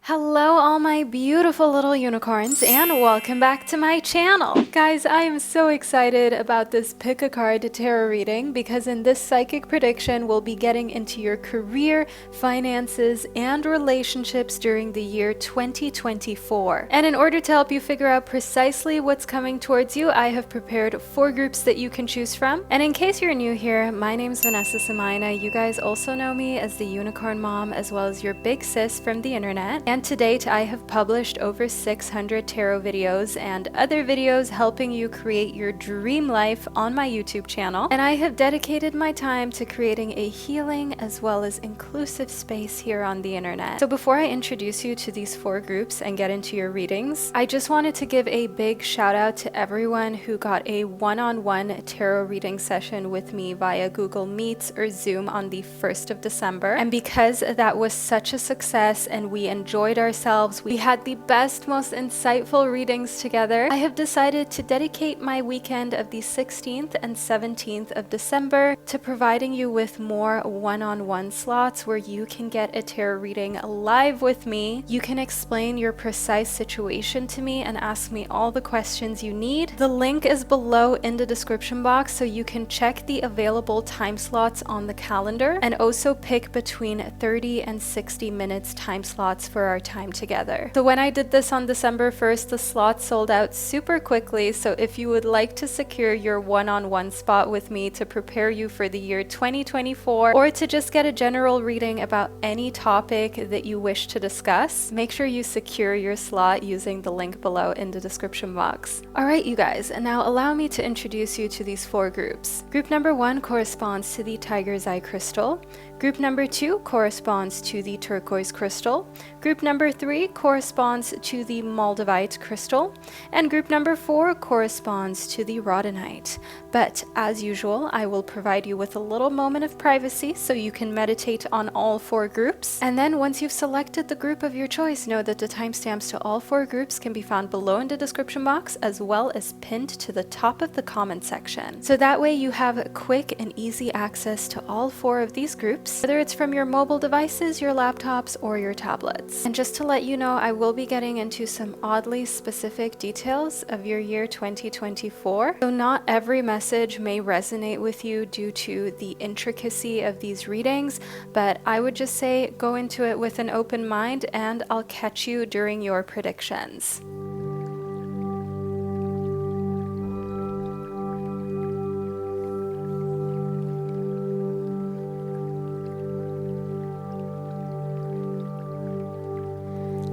Hello all my beautiful little unicorns and welcome back to my channel. Guys, I am so excited about this pick a card tarot reading because in this psychic prediction we'll be getting into your career, finances, and relationships during the year 2024. And in order to help you figure out precisely what's coming towards you, I have prepared 4 groups that you can choose from. And in case you're new here, my name's Vanessa Somuayina. You guys also know me as the Unicorn Mom as well as your big sis from the internet. And to date, I have published over 600 tarot videos and other videos helping you create your dream life on my YouTube channel. And I have dedicated my time to creating a healing as well as inclusive space here on the internet. So before I introduce you to these 4 groups and get into your readings, I just wanted to give a big shout out to everyone who got a one-on-one tarot reading session with me via Google Meets or Zoom on the 1st of December. And because that was such a success and we enjoyed ourselves, we had the best, most insightful readings together, I have decided to dedicate my weekend of the 16th and 17th of December to providing you with more one-on-one slots where you can get a tarot reading live with me. You can explain your precise situation to me and ask me all the questions you need. The link is below in the description box so you can check the available time slots on the calendar and also pick between 30 and 60 minutes time slots for our time together. So when I did this on December 1st, the slots sold out super quickly. So if you would like to secure your one-on-one spot with me to prepare you for the year 2024 or to just get a general reading about any topic that you wish to discuss, make sure you secure your slot using the link below in the description box. Alright you guys, and now allow me to introduce you to these 4 groups. Group number 1 corresponds to the Tiger's Eye crystal. Group number 2 corresponds to the Turquoise crystal. Group number 3 corresponds to the Moldavite crystal. And group number 4 corresponds to the Rhodonite. But as usual, I will provide you with a little moment of privacy so you can meditate on all 4 groups. And then once you've selected the group of your choice, know that the timestamps to all 4 groups can be found below in the description box as well as pinned to the top of the comment section. So that way you have quick and easy access to all 4 of these groups, whether it's from your mobile devices, your laptops, or your tablets. And just to let you know, I will be getting into some oddly specific details of your year 2024. So not every message may resonate with you due to the intricacy of these readings, but I would just say go into it with an open mind and I'll catch you during your predictions.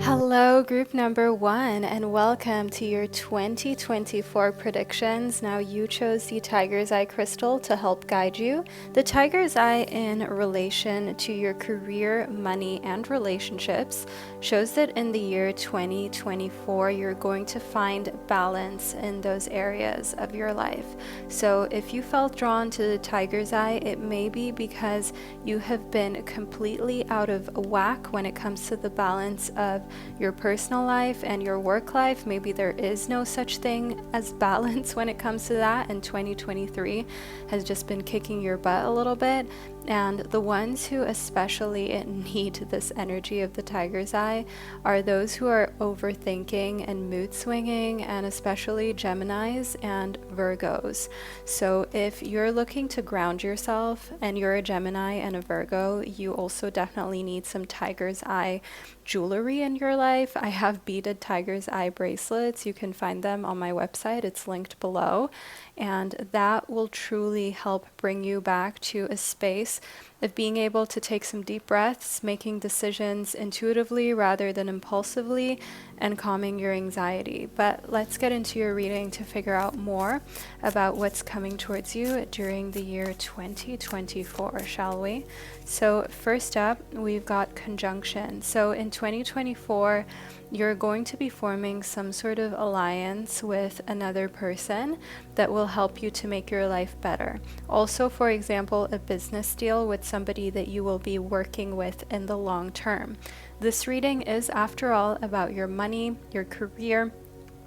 Hello group number 1 and welcome to your 2024 predictions. Now you chose the Tiger's Eye crystal to help guide you. The Tiger's Eye in relation to your career, money, and relationships shows that in the year 2024 you're going to find balance in those areas of your life. So if you felt drawn to the Tiger's Eye, it may be because you have been completely out of whack when it comes to the balance of your personal life and your work life. Maybe there is no such thing as balance when it comes to that, and 2023 has just been kicking your butt a little bit. And the ones who especially need this energy of the Tiger's Eye are those who are overthinking and mood swinging, and especially Geminis and Virgos. So if you're looking to ground yourself and you're a Gemini and a Virgo, you also definitely need some Tiger's Eye jewelry in your life. I have beaded Tiger's Eye bracelets. You can find them on my website. It's linked below. And that will truly help bring you back to a space of being able to take some deep breaths, making decisions intuitively rather than impulsively, and calming your anxiety. But let's get into your reading to figure out more about what's coming towards you during the year 2024, shall we? So first up, we've got conjunction. So in 2024, you're going to be forming some sort of alliance with another person that will help you to make your life better. Also, for example, a business deal with somebody that you will be working with in the long term. This reading is, after all, about your money, your career,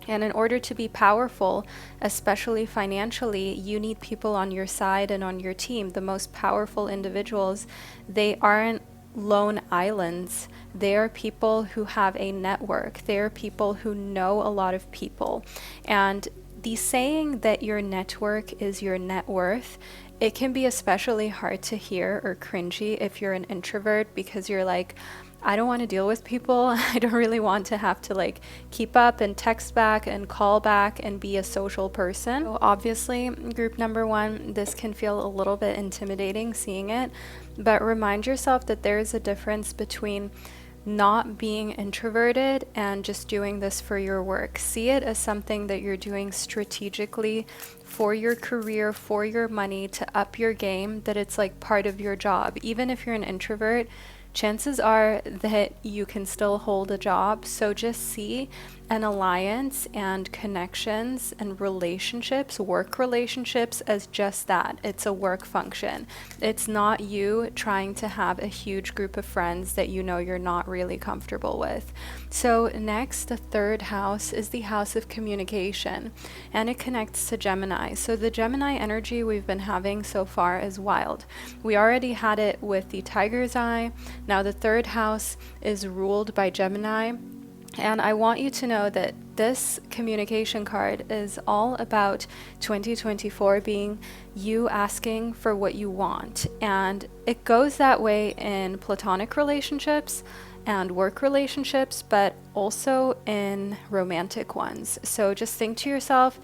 and in order to be powerful, especially financially, you need people on your side and on your team. The most powerful individuals, they aren't lone islands. They are people who have a network. They are people who know a lot of people. And the saying that your network is your net worth, it can be especially hard to hear or cringy if you're an introvert, because you're like, I don't want to deal with people. I don't really want to have to like keep up and text back and call back and be a social person. So obviously, group number one, this can feel a little bit intimidating seeing it, but remind yourself that there is a difference between not being introverted and just doing this for your work. See it as something that you're doing strategically for your career, for your money, to up your game, that it's like part of your job. Even if you're an introvert, chances are that you can still hold a job. So just see an alliance and connections and relationships, work relationships, as just that. It's a work function. It's not you trying to have a huge group of friends that you know you're not really comfortable with. So next, the third house is the house of communication, and it connects to Gemini. So the Gemini energy we've been having so far is wild. We already had it with the tiger's eye. Now the third house is ruled by Gemini. And I want you to know that this communication card is all about 2024 being you asking for what you want. And it goes that way in platonic relationships and work relationships, but also in romantic ones. So just think to yourself,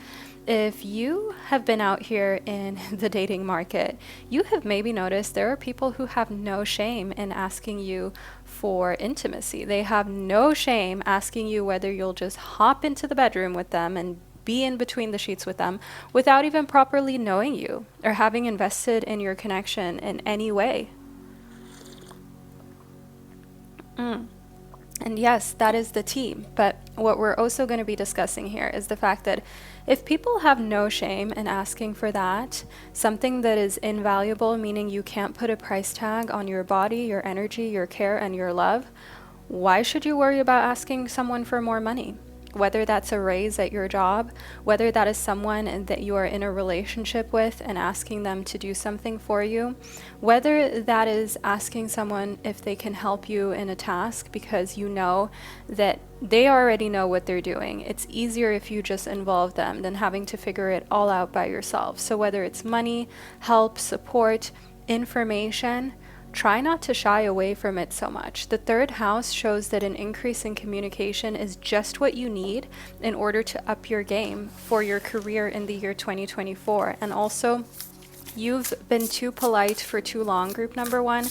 if you have been out here in the dating market, you have maybe noticed there are people who have no shame in asking you for intimacy. They have no shame asking you whether you'll just hop into the bedroom with them and be in between the sheets with them without even properly knowing you or having invested in your connection in any way. And yes, that is the tea. But what we're also going to be discussing here is the fact that if people have no shame in asking for that, something that is invaluable, meaning you can't put a price tag on your body, your energy, your care, and your love, why should you worry about asking someone for more money? Whether that's a raise at your job, whether that is someone that you are in a relationship with and asking them to do something for you, whether that is asking someone if they can help you in a task because you know that they already know what they're doing. It's easier if you just involve them than having to figure it all out by yourself. So whether it's money, help, support, information, try not to shy away from it so much. The third house shows that an increase in communication is just what you need in order to up your game for your career in the year 2024. And also, you've been too polite for too long, group number one.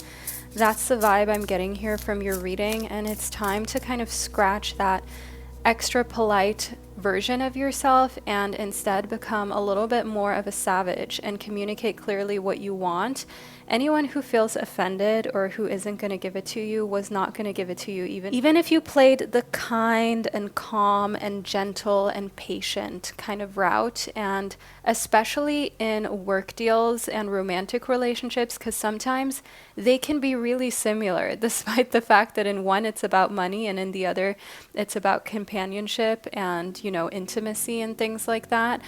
That's the vibe I'm getting here from your reading, and it's time to kind of scratch that extra polite version of yourself and instead become a little bit more of a savage and communicate clearly what you want. Anyone who feels offended or who isn't going to give it to you was not going to give it to you, even if you played the kind and calm and gentle and patient kind of route. And especially in work deals and romantic relationships, because sometimes they can be really similar, despite the fact that in one it's about money and in the other it's about companionship and, you know, intimacy and things like that.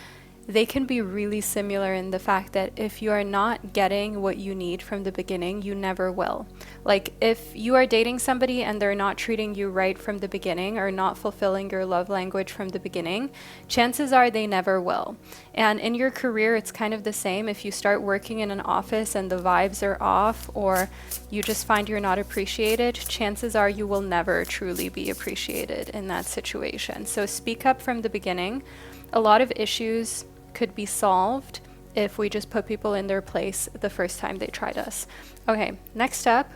They can be really similar in the fact that if you are not getting what you need from the beginning, you never will. Like if you are dating somebody and they're not treating you right from the beginning or not fulfilling your love language from the beginning, chances are they never will. And in your career, it's kind of the same. If you start working in an office and the vibes are off, or you just find you're not appreciated, chances are you will never truly be appreciated in that situation. So speak up from the beginning. A lot of issues could be solved if we just put people in their place the first time they tried us. Okay, next up,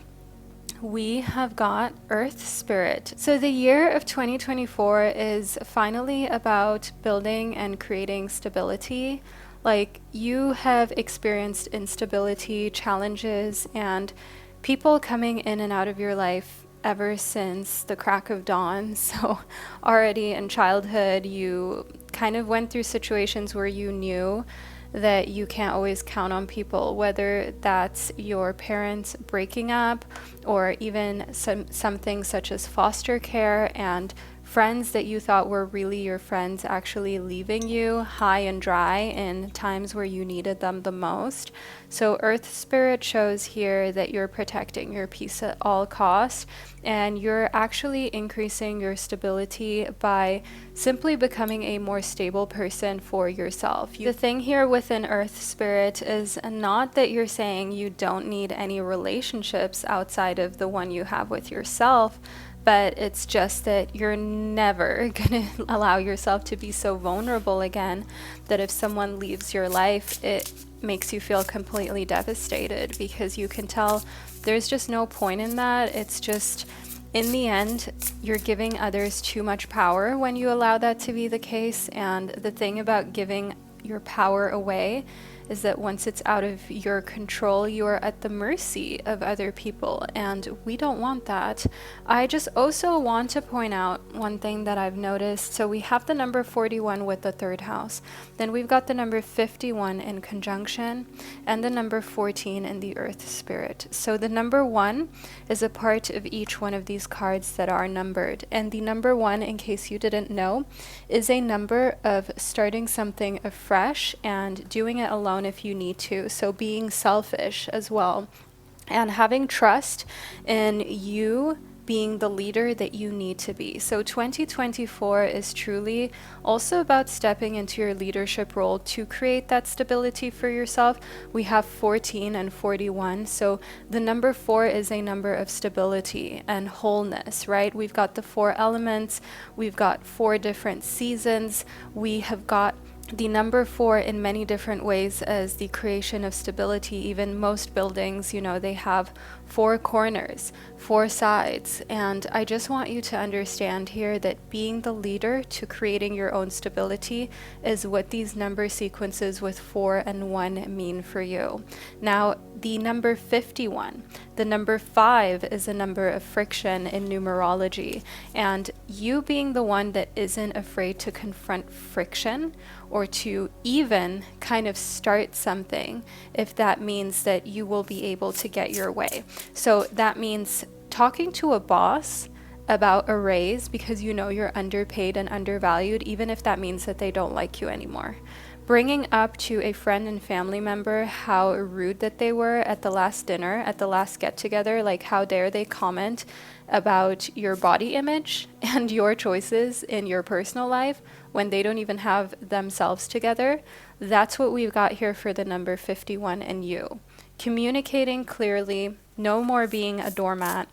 we have got Earth Spirit. So the year of 2024 is finally about building and creating stability. Like you have experienced instability, challenges, and people coming in and out of your life ever since the crack of dawn. So already in childhood, you kind of went through situations where you knew that you can't always count on people, whether that's your parents breaking up or even something such as foster care and friends that you thought were really your friends actually leaving you high and dry in times where you needed them the most. So Earth Spirit shows here that you're protecting your peace at all costs, and you're actually increasing your stability by simply becoming a more stable person for yourself. The thing here within Earth Spirit is not that you're saying you don't need any relationships outside of the one you have with yourself, but it's just that you're never going to allow yourself to be so vulnerable again that if someone leaves your life, it makes you feel completely devastated, because you can tell there's just no point in that. It's just, in the end, you're giving others too much power when you allow that to be the case. And the thing about giving your power away is that once it's out of your control, you are at the mercy of other people, and we don't want that. I just also want to point out one thing that I've noticed. So we have the number 41 with the third house, then we've got the number 51 in conjunction, and the number 14 in the Earth Spirit. So the number 1 is a part of each one of these cards that are numbered, and the number 1, in case you didn't know, is a number of starting something afresh and doing it alone if you need to. So being selfish as well, and having trust in you being the leader that you need to be. So 2024 is truly also about stepping into your leadership role to create that stability for yourself. We have 14 and 41. So the number 4 is a number of stability and wholeness, right? We've got the 4 elements. We've got 4 different seasons. We have got the number 4 in many different ways as the creation of stability. Even most buildings, you know, they have 4 corners, 4 sides. And I just want you to understand here that being the leader to creating your own stability is what these number sequences with 4 and 1 mean for you. Now, the number 51, the number 5 is a number of friction in numerology. And you being the one that isn't afraid to confront friction, or to even kind of start something, if that means that you will be able to get your way. So that means talking to a boss about a raise because you know you're underpaid and undervalued, even if that means that they don't like you anymore. Bringing up to a friend and family member how rude that they were at the last dinner, at the last get-together, like how dare they comment about your body image and your choices in your personal life when they don't even have themselves together. That's what we've got here for the number 51 and you. Communicating clearly, no more being a doormat,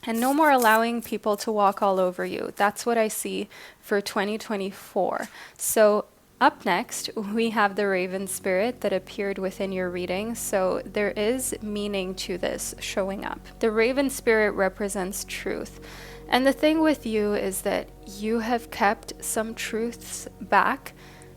and no more allowing people to walk all over you. That's what I see for 2024. So up next, we have the Raven Spirit that appeared within your reading, so there is meaning to this showing up. The Raven Spirit represents truth, and the thing with you is that you have kept some truths back,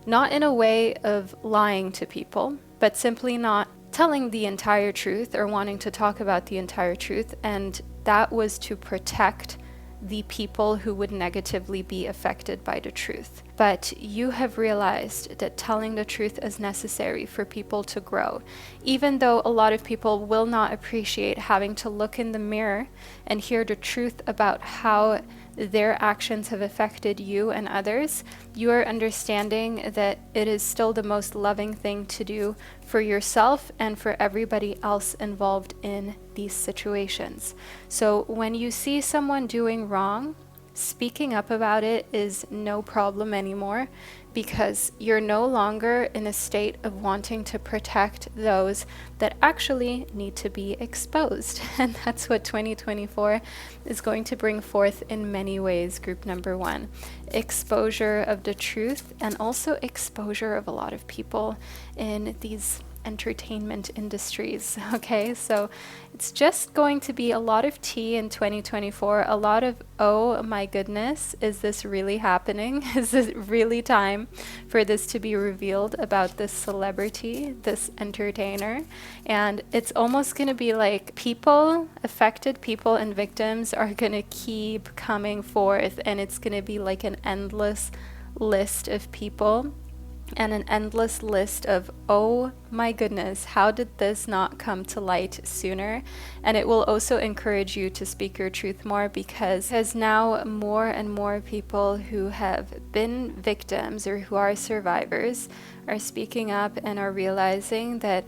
not in a way of lying to people, but simply not telling the entire truth or wanting to talk about the entire truth, and that was to protect the people who would negatively be affected by the truth. But you have realized that telling the truth is necessary for people to grow, even though a lot of people will not appreciate having to look in the mirror and hear the truth about how their actions have affected you and others. You are understanding that it is still the most loving thing to do for yourself and for everybody else involved in these situations. So when you see someone doing wrong, speaking up about it is no problem anymore, because you're no longer in a state of wanting to protect those that actually need to be exposed. And that's what 2024 is going to bring forth in many ways, group number 1. Exposure of the truth, and also exposure of a lot of people in these entertainment industries. Okay, so it's just going to be a lot of tea in 2024, a lot of, oh my goodness, is this really happening? Is it really time for this to be revealed about this celebrity, this entertainer? And it's almost going to be like people, affected people and victims are going to keep coming forth, and it's going to be like an endless list of people and an endless list of, oh my goodness, how did this not come to light sooner? And it will also encourage you to speak your truth more, because now more and more people who have been victims or who are survivors are speaking up and are realizing that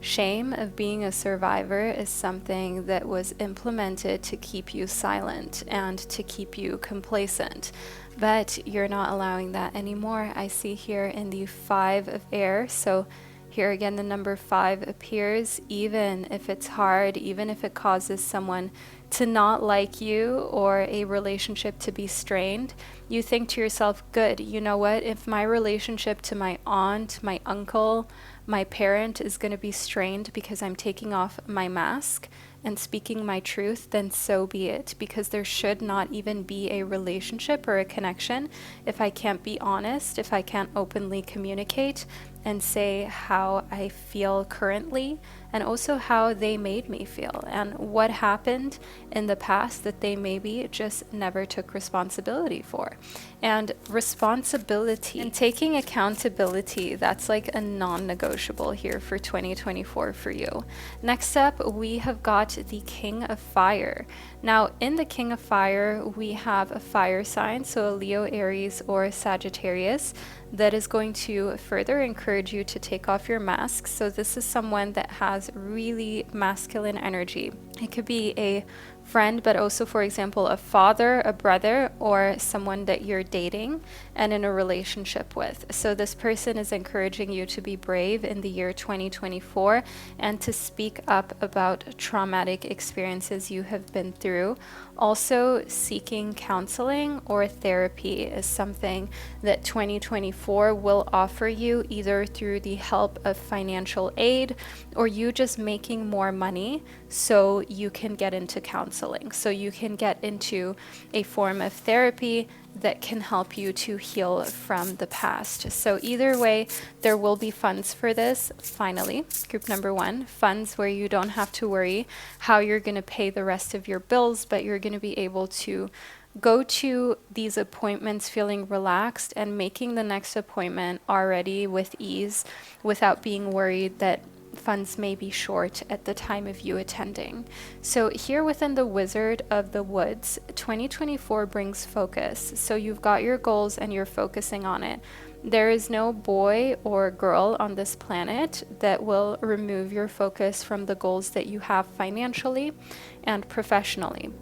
shame of being a survivor is something that was implemented to keep you silent and to keep you complacent. But you're not allowing that anymore. I see here in the 5 of air. So here again, the number 5 appears, even if it's hard, even if it causes someone to not like you or a relationship to be strained. You think to yourself, good, you know what? If my relationship to my aunt, my uncle, my parent is going to be strained because I'm taking off my mask and speaking my truth, then so be it, because there should not even be a relationship or a connection if I can't be honest, if I can't openly communicate and say how I feel currently, and also how they made me feel and what happened in the past that they maybe just never took responsibility for. And responsibility and taking accountability, that's like a non-negotiable here for 2024 for you. Next up, we have got the King of Fire. Now, in the King of Fire, we have a fire sign, so a Leo, Aries, or Sagittarius, that is going to further encourage you to take off your mask. So this is someone that has really masculine energy. It could be a friend, but also, for example, a father, a brother, or someone that you're dating and in a relationship with. So this person is encouraging you to be brave in the year 2024 and to speak up about traumatic experiences you have been through. Also, seeking counseling or therapy is something that 2024 will offer you, either through the help of financial aid or you just making more money so you can get into counseling, so you can get into a form of therapy that can help you to heal from the past. So either way, there will be funds for this. Finally, group number 1, funds where you don't have to worry how you're going to pay the rest of your bills, but you're going to be able to go to these appointments feeling relaxed and making the next appointment already with ease without being worried that funds may be short at the time of you attending. So here within the Wizard of the Woods, 2024 brings focus. So you've got your goals and you're focusing on it. There is no boy or girl on this planet that will remove your focus from the goals that you have financially and professionally.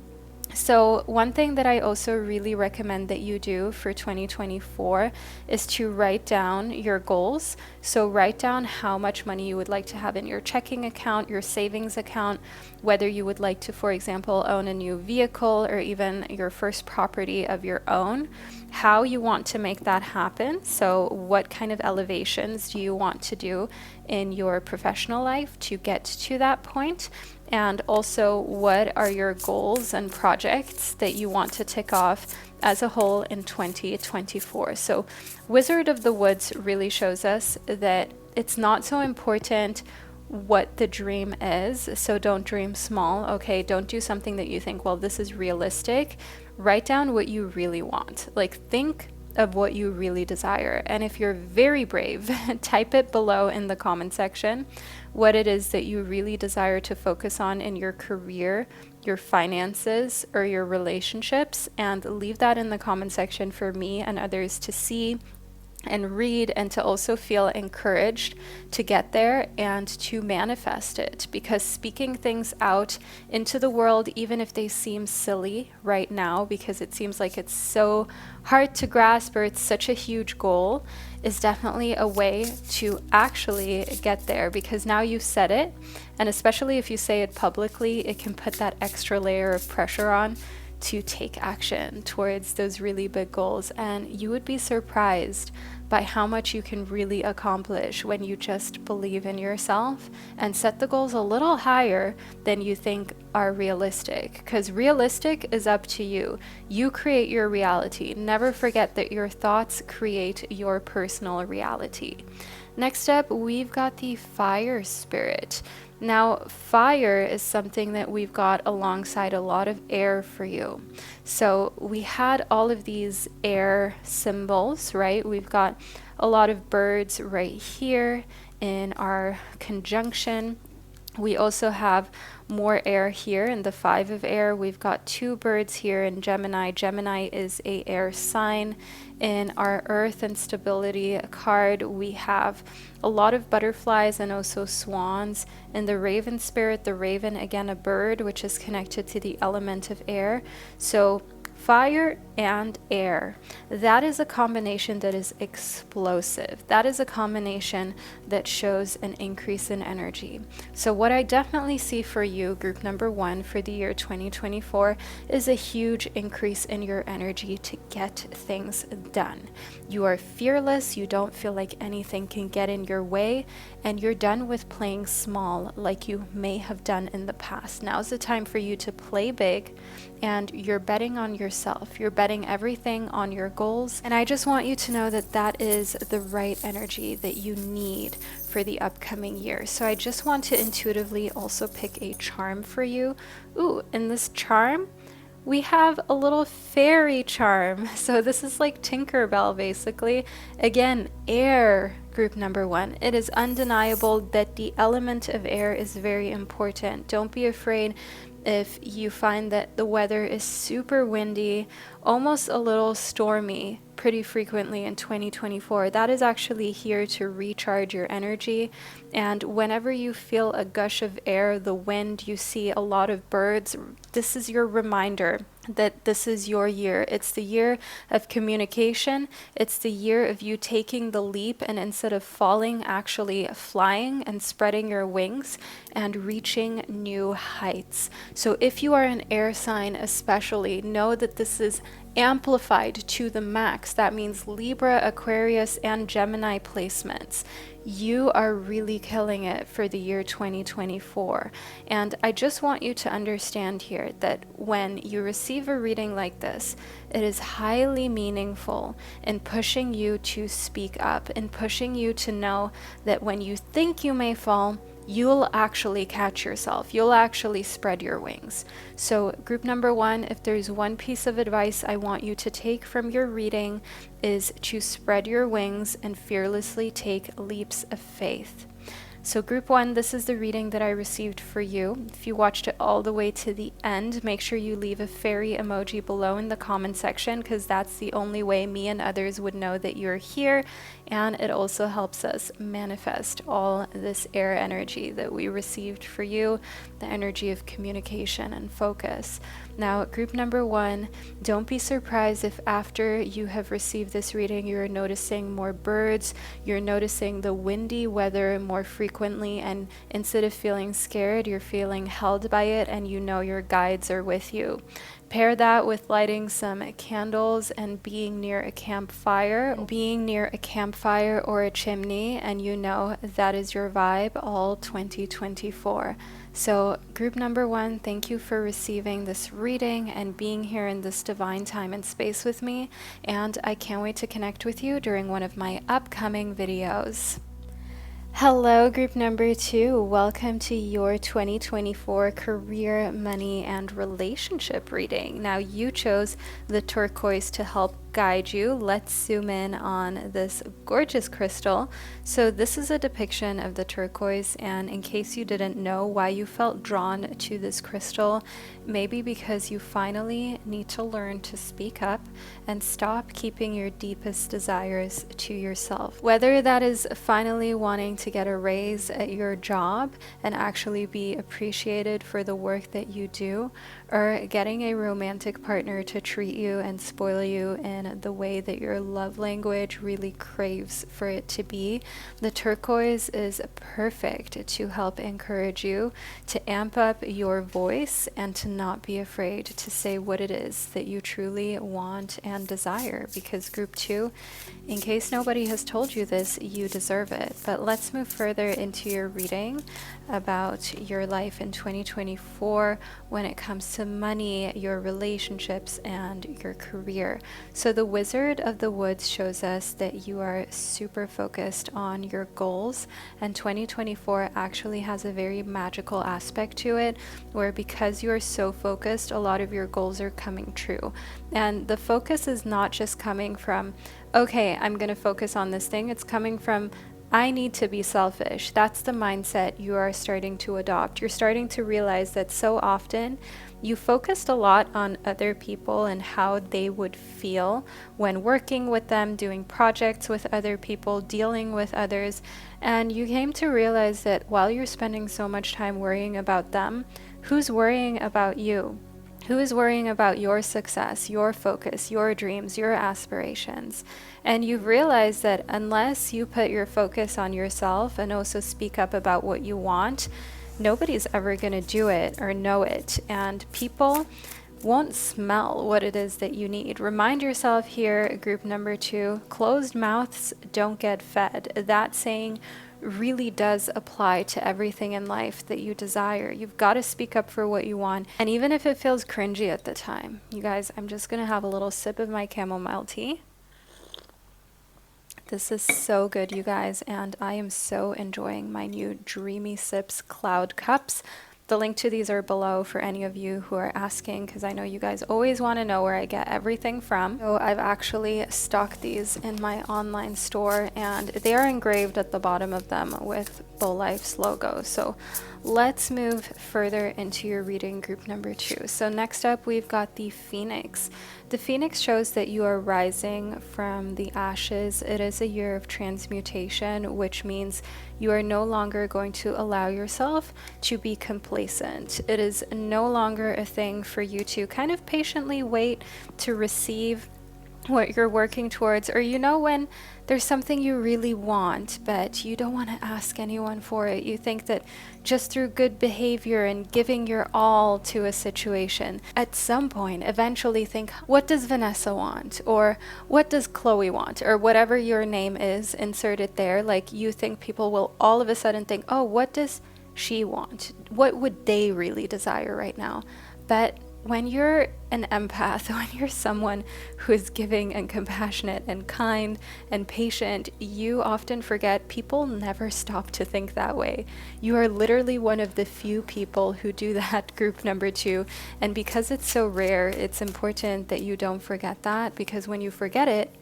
So one thing that I also really recommend that you do for 2024 is to write down your goals. So write down how much money you would like to have in your checking account, your savings account, whether you would like to, for example, own a new vehicle or even your first property of your own, how you want to make that happen. So what kind of elevations do you want to do in your professional life to get to that point? And also, what are your goals and projects that you want to tick off as a whole in 2024? So Wizard of the Woods really shows us that it's not so important what the dream is. So don't dream small, okay? Don't do something that you think, well, this is realistic. Write down what you really want. Like, think of what you really desire. And if you're very brave, type it below in the comment section what it is that you really desire to focus on in your career, your finances, or your relationships, and leave that in the comment section for me and others to see and read, and to also feel encouraged to get there and to manifest it. Because speaking things out into the world, even if they seem silly right now, because it seems like it's so hard to grasp or it's such a huge goal, is definitely a way to actually get there, because now you've said it, and especially if you say it publicly, it can put that extra layer of pressure on to take action towards those really big goals. And you would be surprised by how much you can really accomplish when you just believe in yourself and set the goals a little higher than you think are realistic, because realistic is up to you. You create your reality. Never forget that your thoughts create your personal reality. Next up, we've got the fire spirit. Now, fire is something that we've got alongside a lot of air for you. So we had all of these air symbols, right? We've got a lot of birds right here in our conjunction. We also have more air here in the 5 of air. We've got 2 birds here in Gemini. Gemini is a air sign. In our earth and stability card, we have a lot of butterflies and also swans. In the raven spirit, the raven, again a bird, which is connected to the element of air. So fire and air, that is a combination that is explosive. That is a combination that shows an increase in energy. So what I definitely see for you, group number 1, for the year 2024 is a huge increase in your energy to get things done. You are fearless, you don't feel like anything can get in your way, and you're done with playing small like you may have done in the past. Now's the time for you to play big, and you're betting on yourself. You're betting everything on your goals, and I just want you to know that that is the right energy that you need for the upcoming year. So I just want to intuitively also pick a charm for you. Ooh, in this charm, we have a little fairy charm. So this is like Tinkerbell, basically. Again, air, group number 1. It is undeniable that the element of air is very important. Don't be afraid if you find that the weather is super windy, almost a little stormy pretty frequently in 2024. That is actually here to recharge your energy. And whenever you feel a gush of air, the wind, you see a lot of birds, this is your reminder that this is your year. It's the year of communication. It's the year of you taking the leap, and instead of falling, actually flying and spreading your wings and reaching new heights. So if you are an air sign especially, know that this is amplified to the max. That means Libra, Aquarius, and Gemini placements. You are really killing it for the year 2024. And I just want you to understand here that when you receive a reading like this, it is highly meaningful in pushing you to speak up, in pushing you to know that when you think you may fall, you'll actually catch yourself. You'll actually spread your wings. So group number 1, if there's one piece of advice I want you to take from your reading, is to spread your wings and fearlessly take leaps of faith. So group 1, this is the reading that I received for you. If you watched it all the way to the end, make sure you leave a fairy emoji below in the comment section, because that's the only way me and others would know that you're here, and it also helps us manifest all this air energy that we received for you, the energy of communication and focus. Now, group number 1, don't be surprised if after you have received this reading, you're noticing more birds, you're noticing the windy weather more frequently, and instead of feeling scared, you're feeling held by it, and you know your guides are with you. Pair that with lighting some candles and being near a campfire or a chimney, and you know that is your vibe all 2024. So group number 1, thank you for receiving this reading and being here in this divine time and space with me, and I can't wait to connect with you during one of my upcoming videos. Hello, group number 2. Welcome to your 2024 career, money, and relationship reading. Now, you chose the turquoise to help guide you. Let's zoom in on this gorgeous crystal. So this is a depiction of the turquoise, and in case you didn't know why you felt drawn to this crystal, maybe because you finally need to learn to speak up and stop keeping your deepest desires to yourself. Whether that is finally wanting to get a raise at your job and actually be appreciated for the work that you do, or getting a romantic partner to treat you and spoil you in in the way that your love language really craves for it to be, the turquoise is perfect to help encourage you to amp up your voice and to not be afraid to say what it is that you truly want and desire, because group 2, in case nobody has told you this, you deserve it. But let's move further into your reading about your life in 2024 when it comes to money, your relationships, and your career. So the Wizard of the Woods shows us that you are super focused on your goals, and 2024 actually has a very magical aspect to it, where because you are so focused, a lot of your goals are coming true. And the focus is not just coming from, okay, I'm going to focus on this thing. It's coming from, I need to be selfish. That's the mindset you are starting to adopt. You're starting to realize that so often you focused a lot on other people and how they would feel when working with them, doing projects with other people, dealing with others. And you came to realize that while you're spending so much time worrying about them, who's worrying about you? Who is worrying about your success, your focus, your dreams, your aspirations? And you've realized that unless you put your focus on yourself and also speak up about what you want, nobody's ever going to do it or know it. And people won't smell what it is that you need. Remind yourself here, group number 2, closed mouths don't get fed. That saying really does apply to everything in life that you desire. You've got to speak up for what you want. And even if it feels cringy at the time, you guys, I'm just going to have a little sip of my chamomile tea. This is so good, you guys, and I am so enjoying my new Dreamy Sips Cloud Cups. The link to these are below for any of you who are asking, because I know you guys always want to know where I get everything from. So I've actually stocked these in my online store, and they are engraved at the bottom of them with Bow Life's logo. So let's move further into your reading, group number 2. So next up, we've got the Phoenix. The Phoenix shows that you are rising from the ashes. It is a year of transmutation, which means you are no longer going to allow yourself to be complacent. It is no longer a thing for you to kind of patiently wait to receive what you're working towards, or when there's something you really want but you don't want to ask anyone for it. You think that just through good behavior and giving your all to a situation, at some point eventually think, what does Vanessa want, or what does Chloe want, or whatever your name is, insert it there. Like, you think people will all of a sudden think, oh, what does she want? What would they really desire right now? But when you're an empath, when you're someone who is giving and compassionate and kind and patient, you often forget people never stop to think that way. You are literally one of the few people who do that, group number 2. And because it's so rare, it's important that you don't forget that, because when you forget it,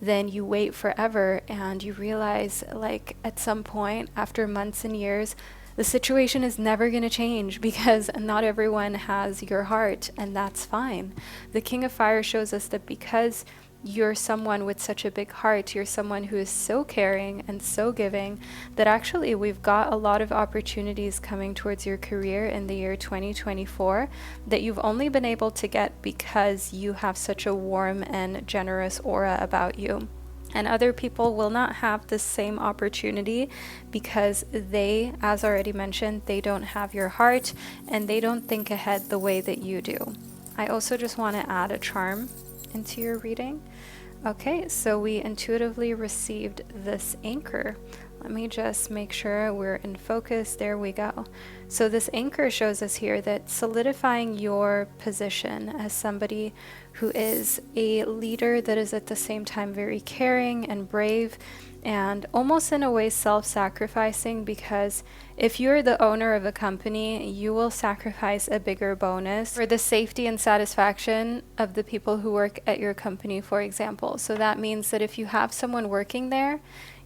then you wait forever and you realize, like, at some point after months and years, the situation is never going to change, because not everyone has your heart, and that's fine. The King of Fire shows us that because you're someone with such a big heart, you're someone who is so caring and so giving, that actually we've got a lot of opportunities coming towards your career in the year 2024 that you've only been able to get because you have such a warm and generous aura about you. And other people will not have the same opportunity because they, as already mentioned, they don't have your heart and they don't think ahead the way that you do. I also just want to add a charm into your reading. Okay, so we intuitively received this anchor. Let me just make sure we're in focus. There we go. So this anchor shows us here that solidifying your position as somebody who is a leader that is at the same time very caring and brave and almost in a way self-sacrificing, because if you're the owner of a company, you will sacrifice a bigger bonus for the safety and satisfaction of the people who work at your company, for example. So that means that if you have someone working there,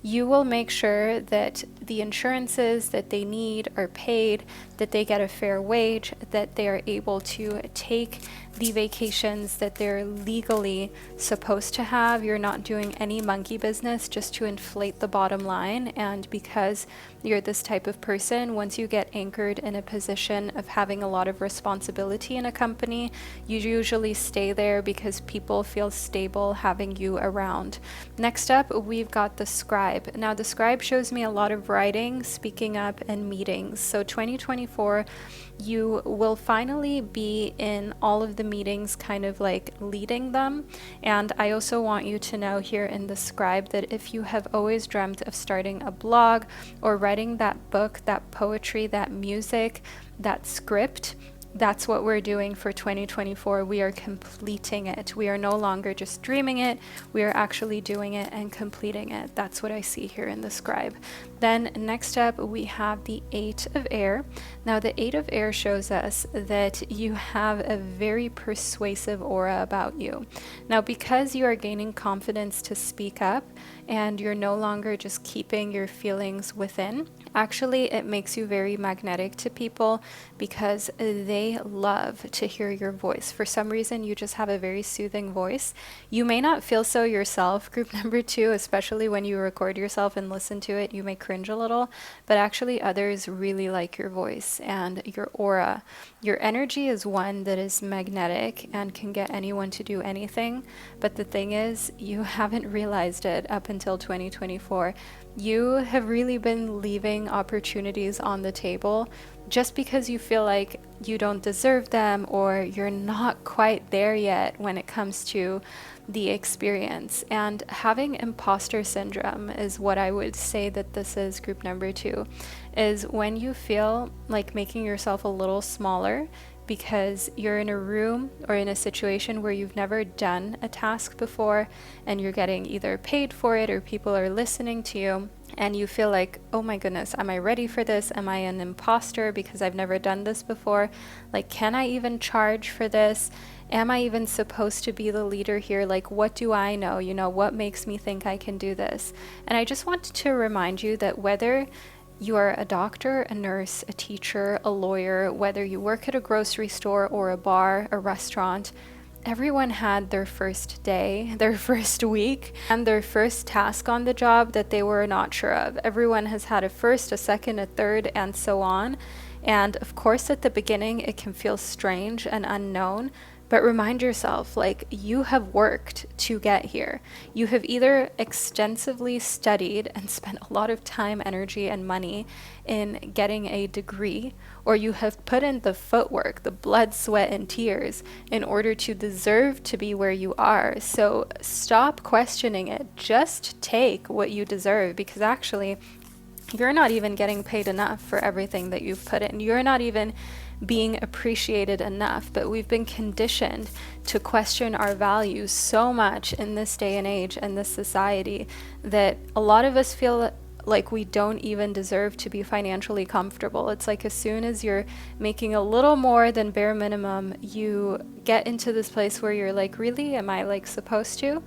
you will make sure that the insurances that they need are paid, that they get a fair wage, that they are able to take the vacations that they're legally supposed to have. You're not doing any monkey business just to inflate the bottom line. And because you're this type of person person, once you get anchored in a position of having a lot of responsibility in a company, you usually stay there because people feel stable having you around. Next up, we've got the scribe. Now, the scribe shows me a lot of writing, speaking up, and meetings. So 2024, you will finally be in all of the meetings, kind of like leading them. And I also want you to know here in the scribe that if you have always dreamt of starting a blog or writing that book, that poetry, that music, that script, that's what we're doing for 2024. We are completing it. We are no longer just dreaming it. We are actually doing it and completing it. That's what I see here in the scribe. Then next up, we have the 8 of air. Now, the 8 of air shows us that you have a very persuasive aura about you. Now, because you are gaining confidence to speak up and you're no longer just keeping your feelings within, actually, it makes you very magnetic to people because they love to hear your voice. For some reason, you just have a very soothing voice. You may not feel so yourself, group number 2, especially when you record yourself and listen to it, you may cringe a little, but actually others really like your voice and your aura. Your energy is one that is magnetic and can get anyone to do anything, but the thing is, you haven't realized it up until 2024. You have really been leaving opportunities on the table just because you feel like you don't deserve them or you're not quite there yet when it comes to the experience. And having imposter syndrome is what I would say that this is, group number 2, is when you feel like making yourself a little smaller because you're in a room or in a situation where you've never done a task before and you're getting either paid for it or people are listening to you, and you feel like, oh my goodness, am I ready for this? Am I an imposter because I've never done this before? Like, can I even charge for this? Am I even supposed to be the leader here? Like, what do I know? You know, what makes me think I can do this? And I just wanted to remind you that whether you are a doctor, a nurse, a teacher, a lawyer, whether you work at a grocery store or a bar, a restaurant, everyone had their first day, their first week, and their first task on the job that they were not sure of. Everyone has had a first, a second, a third, and so on. And of course, at the beginning, it can feel strange and unknown. But remind yourself, like, you have worked to get here. You have either extensively studied and spent a lot of time, energy, and money in getting a degree, or you have put in the footwork, the blood, sweat, and tears in order to deserve to be where you are. So stop questioning it. Just take what you deserve, because actually, you're not even getting paid enough for everything that you've put in. You're not even being appreciated enough, but we've been conditioned to question our values so much in this day and age and this society that a lot of us feel like we don't even deserve to be financially comfortable. It's like as soon as you're making a little more than bare minimum, you get into this place where you're like, really, am I like supposed to?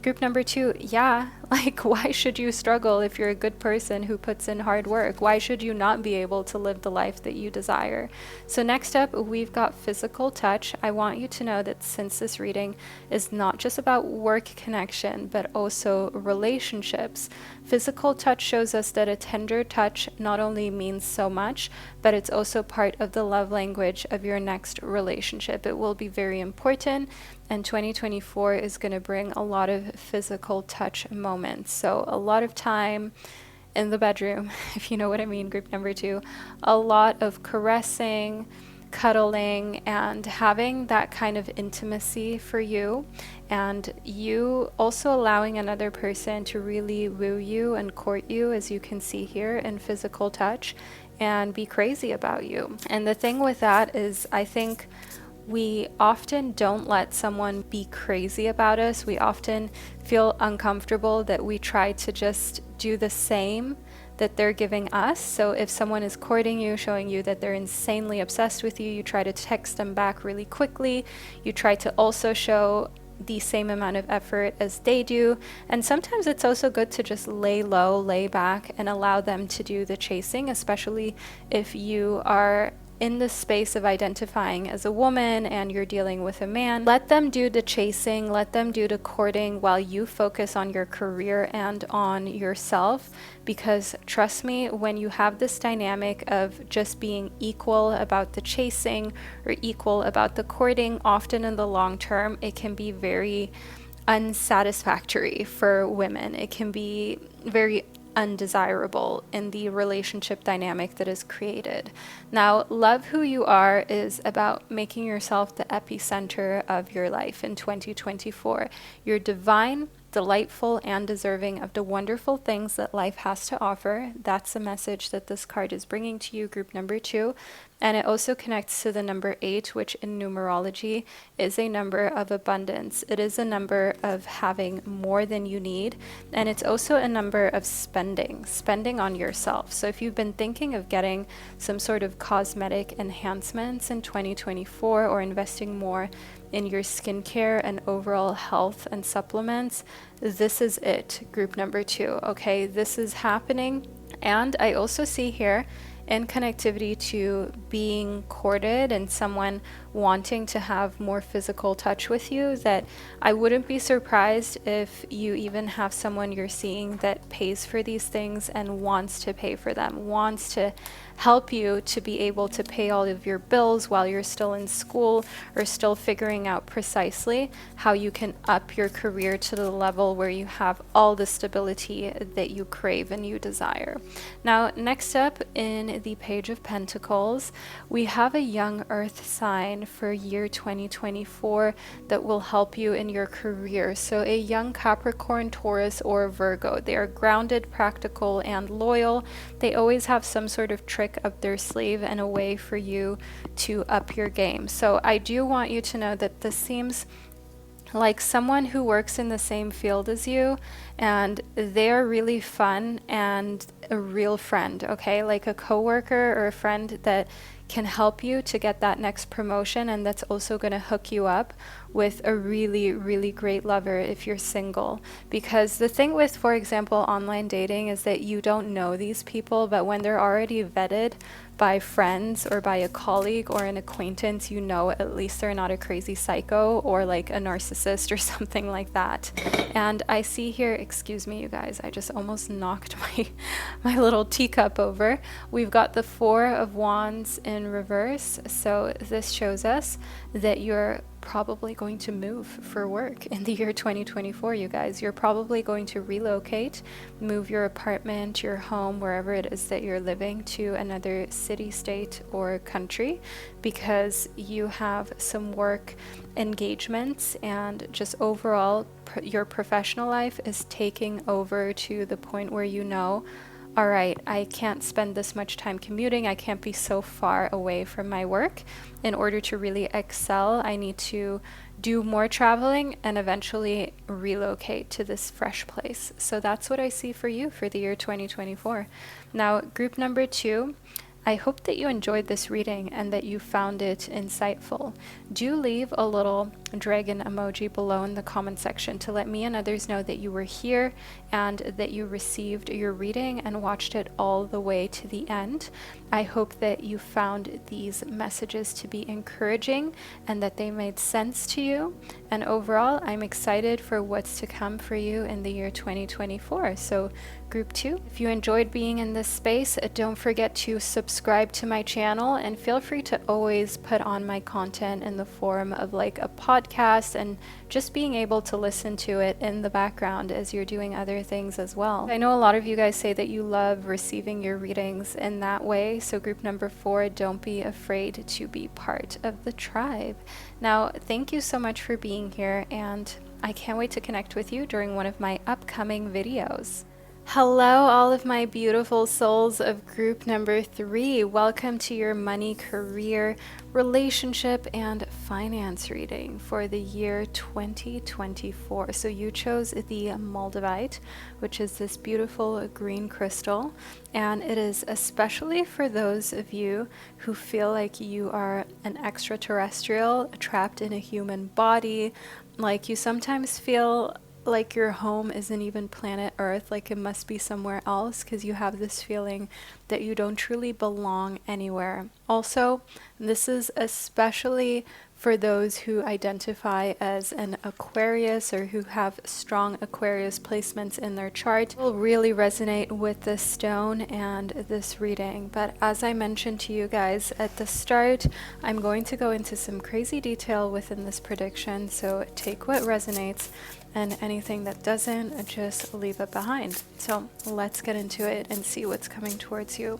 Group number 2, yeah, like, why should you struggle if you're a good person who puts in hard work? Why should you not be able to live the life that you desire? So next up, we've got physical touch. I want you to know that since this reading is not just about work connection, but also relationships, physical touch shows us that a tender touch not only means so much, but it's also part of the love language of your next relationship. It will be very important. And 2024 is going to bring a lot of physical touch moments. So a lot of time in the bedroom, if you know what I mean, group number 2, a lot of caressing, cuddling, and having that kind of intimacy for you. And you also allowing another person to really woo you and court you, as you can see here in physical touch, and be crazy about you. And the thing with that is, I think we often don't let someone be crazy about us. We often feel uncomfortable that we try to just do the same that they're giving us. So if someone is courting you, showing you that they're insanely obsessed with you, you try to text them back really quickly. You try to also show the same amount of effort as they do. And sometimes it's also good to just lay low, lay back, and allow them to do the chasing, especially if you are in the space of identifying as a woman and you're dealing with a man, let them do the chasing, let them do the courting while you focus on your career and on yourself. Because trust me, when you have this dynamic of just being equal about the chasing or equal about the courting, often in the long term, it can be very unsatisfactory for women. It can be very undesirable in the relationship dynamic that is created. Now, love who you are is about making yourself the epicenter of your life in 2024. You're divine, delightful, and deserving of the wonderful things that life has to offer. That's the message that this card is bringing to you, group number 2. And it also connects to the number 8, which in numerology is a number of abundance. It is a number of having more than you need. And it's also a number of spending on yourself. So if you've been thinking of getting some sort of cosmetic enhancements in 2024 or investing more in your skincare and overall health and supplements, this is it, group number 2. Okay, this is happening. And I also see here in connectivity to being courted and someone wanting to have more physical touch with you, that I wouldn't be surprised if you even have someone you're seeing that pays for these things and wants to pay for them, wants to help you to be able to pay all of your bills while you're still in school or still figuring out precisely how you can up your career to the level where you have all the stability that you crave and you desire. Now, next up in the Page of Pentacles, we have a young earth sign for year 2024 that will help you in your career. So a young Capricorn, Taurus, or Virgo. They are grounded, practical, and loyal. They always have some sort of trick up their sleeve and a way for you to up your game. So I do want you to know that this seems like someone who works in the same field as you, and they're really fun and a real friend, okay? Like a coworker or a friend that can help you to get that next promotion, and that's also going to hook you up with a really, really great lover if you're single. Because the thing with, for example, online dating is that you don't know these people, but when they're already vetted by friends or by a colleague or an acquaintance, you know at least they're not a crazy psycho or like a narcissist or something like that. And I see here, excuse me you guys, I just almost knocked my little teacup over. We've got the 4 of Wands in reverse, so this shows us that you're probably going to move for work in the year 2024, you guys. You're probably going to relocate, move your apartment, your home, wherever it is that you're living, to another city, state, or country, because you have some work engagements, and just overall your professional life is taking over to the point where you know, all right, I can't spend this much time commuting. I can't be so far away from my work. In order to really excel, I need to do more traveling and eventually relocate to this fresh place. So that's what I see for you for the year 2024. Now, group number 2, I hope that you enjoyed this reading and that you found it insightful. Do leave a little dragon emoji below in the comment section to let me and others know that you were here and that you received your reading and watched it all the way to the end. I hope that you found these messages to be encouraging and that they made sense to you. And overall, I'm excited for what's to come for you in the year 2024. So group 2, if you enjoyed being in this space, don't forget to subscribe to my channel, and feel free to always put on my content in the form of like a podcast and just being able to listen to it in the background as you're doing other things as well. I know a lot of you guys say that you love receiving your readings in that way. So group number 4, don't be afraid to be part of the tribe. Now, thank you so much for being here, and I can't wait to connect with you during one of my upcoming videos. Hello, all of my beautiful souls of group number 3. Welcome to your money, career, relationship, and finance reading for the year 2024. So you chose the Moldavite, which is this beautiful green crystal, and it is especially for those of you who feel like you are an extraterrestrial trapped in a human body, like you sometimes feel like your home isn't even planet Earth, like it must be somewhere else, because you have this feeling that you don't truly belong anywhere. Also, this is especially for those who identify as an Aquarius or who have strong Aquarius placements in their chart. It will really resonate with this stone and this reading. But as I mentioned to you guys at the start, I'm going to go into some crazy detail within this prediction, so take what resonates and anything that doesn't, just leave it behind. So let's get into it and see what's coming towards you.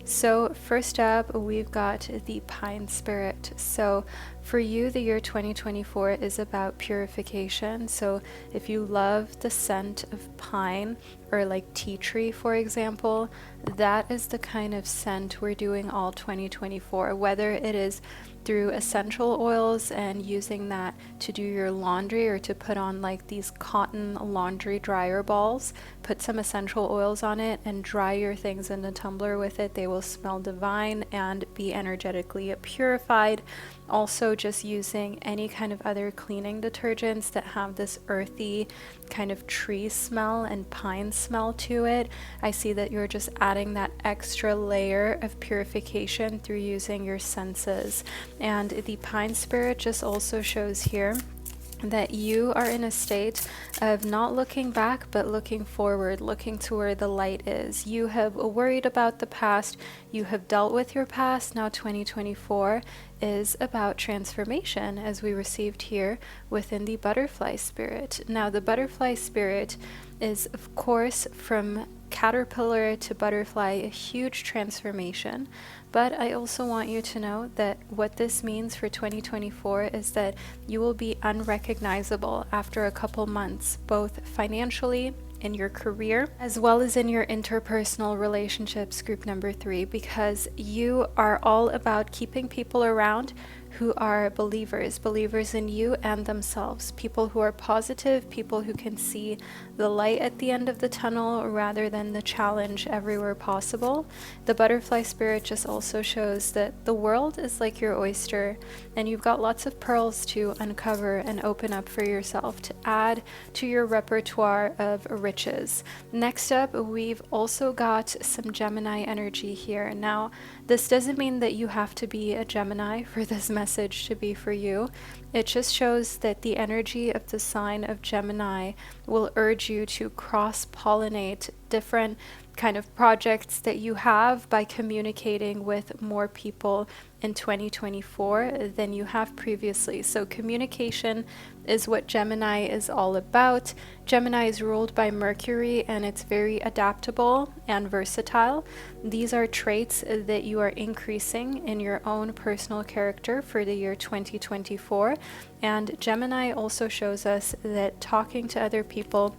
So first up, we've got the Pine Spirit. So for you, the year 2024 is about purification. So if you love the scent of pine or like tea tree, for example, that is the kind of scent we're doing all 2024, whether it is through essential oils and using that to do your laundry or to put on like these cotton laundry dryer balls. Put some essential oils on it and dry your things in a tumbler with it. They will smell divine and be energetically purified. Also, just using any kind of other cleaning detergents that have this earthy kind of tree smell and pine smell to it. I see that you're just adding that extra layer of purification through using your senses. And the Pine Spirit just also shows here that you are in a state of not looking back but looking forward, looking to where the light is. You have worried about the past, you have dealt with your past. Now 2024 is about transformation, as we received here within the Butterfly Spirit. Now the Butterfly Spirit is, of course, from caterpillar to butterfly, a huge transformation. But I also want you to know that what this means for 2024 is that you will be unrecognizable after a couple months, both financially, in your career, as well as in your interpersonal relationships, group number 3, because you are all about keeping people around who are believers in you and themselves, people who are positive, people who can see the light at the end of the tunnel rather than the challenge everywhere possible. The Butterfly Spirit just also shows that the world is like your oyster and you've got lots of pearls to uncover and open up for yourself to add to your repertoire of riches. Next up, we've also got some Gemini energy here. Now, this doesn't mean that you have to be a Gemini for this message to be for you. It just shows that the energy of the sign of Gemini will urge you to cross-pollinate different kind of projects that you have by communicating with more people in 2024 than you have previously. So communication is what Gemini is all about. Gemini is ruled by Mercury and it's very adaptable and versatile. These are traits that you are increasing in your own personal character for the year 2024. And Gemini also shows us that talking to other people,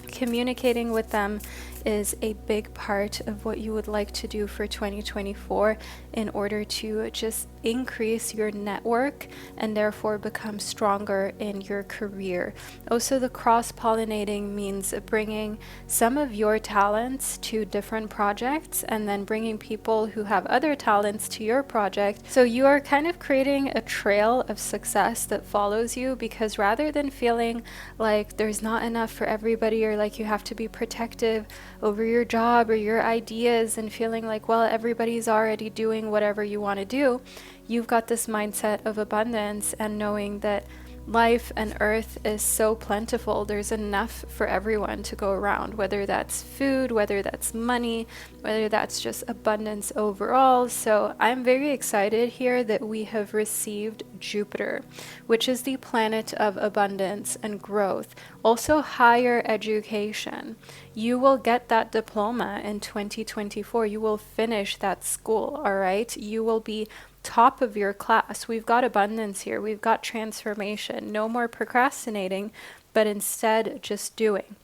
communicating with them, is a big part of what you would like to do for 2024 in order to just increase your network and therefore become stronger in your career. Also, the cross-pollinating means bringing some of your talents to different projects and then bringing people who have other talents to your project. So you are kind of creating a trail of success that follows you, because rather than feeling like there's not enough for everybody or like you have to be protective over your job or your ideas and feeling like, well, everybody's already doing whatever you want to do, you've got this mindset of abundance and knowing that life and earth is so plentiful. There's enough for everyone to go around, whether that's food, whether that's money, whether that's just abundance overall. So I'm very excited here that we have received Jupiter, which is the planet of abundance and growth. Also higher education. You will get that diploma in 2024. You will finish that school, all right? You will be top of your class. We've got abundance here. We've got transformation. No more procrastinating, but instead just doing.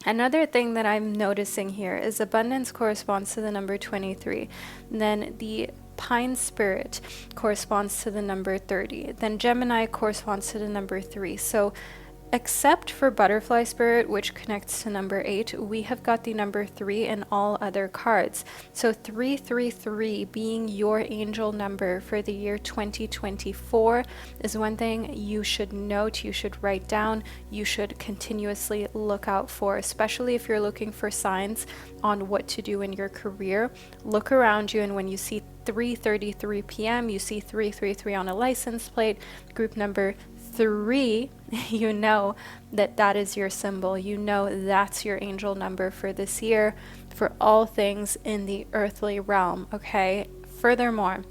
Another thing that I'm noticing here is abundance corresponds to the number 23. Then the Pine Spirit corresponds to the number 30. Then Gemini corresponds to the number 3. So Except for Butterfly Spirit, which connects to number 8, we have got the number 3 in all other cards. So 333 being your angel number for the year 2024 is one thing you should note, you should write down, you should continuously look out for, especially if you're looking for signs on what to do in your career. Look around you, and when you see 3:33 p.m., you see 333 on a license plate, group number 3, you know that that is your symbol. You know that's your angel number for this year, for all things in the earthly realm, okay? Furthermore,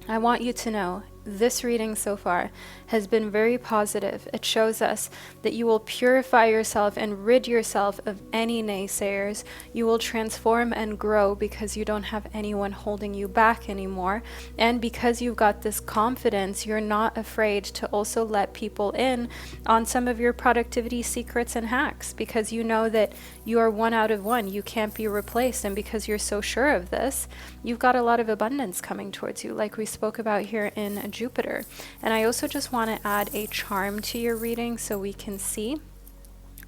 I want you to know this reading so far has been very positive. It shows us that you will purify yourself and rid yourself of any naysayers. You will transform and grow because you don't have anyone holding you back anymore. And because you've got this confidence, you're not afraid to also let people in on some of your productivity secrets and hacks, because you know that you are 1 out of 1. You can't be replaced. And because you're so sure of this, you've got a lot of abundance coming towards you, like we spoke about here in Jupiter. And I also just want to add a charm to your reading so we can see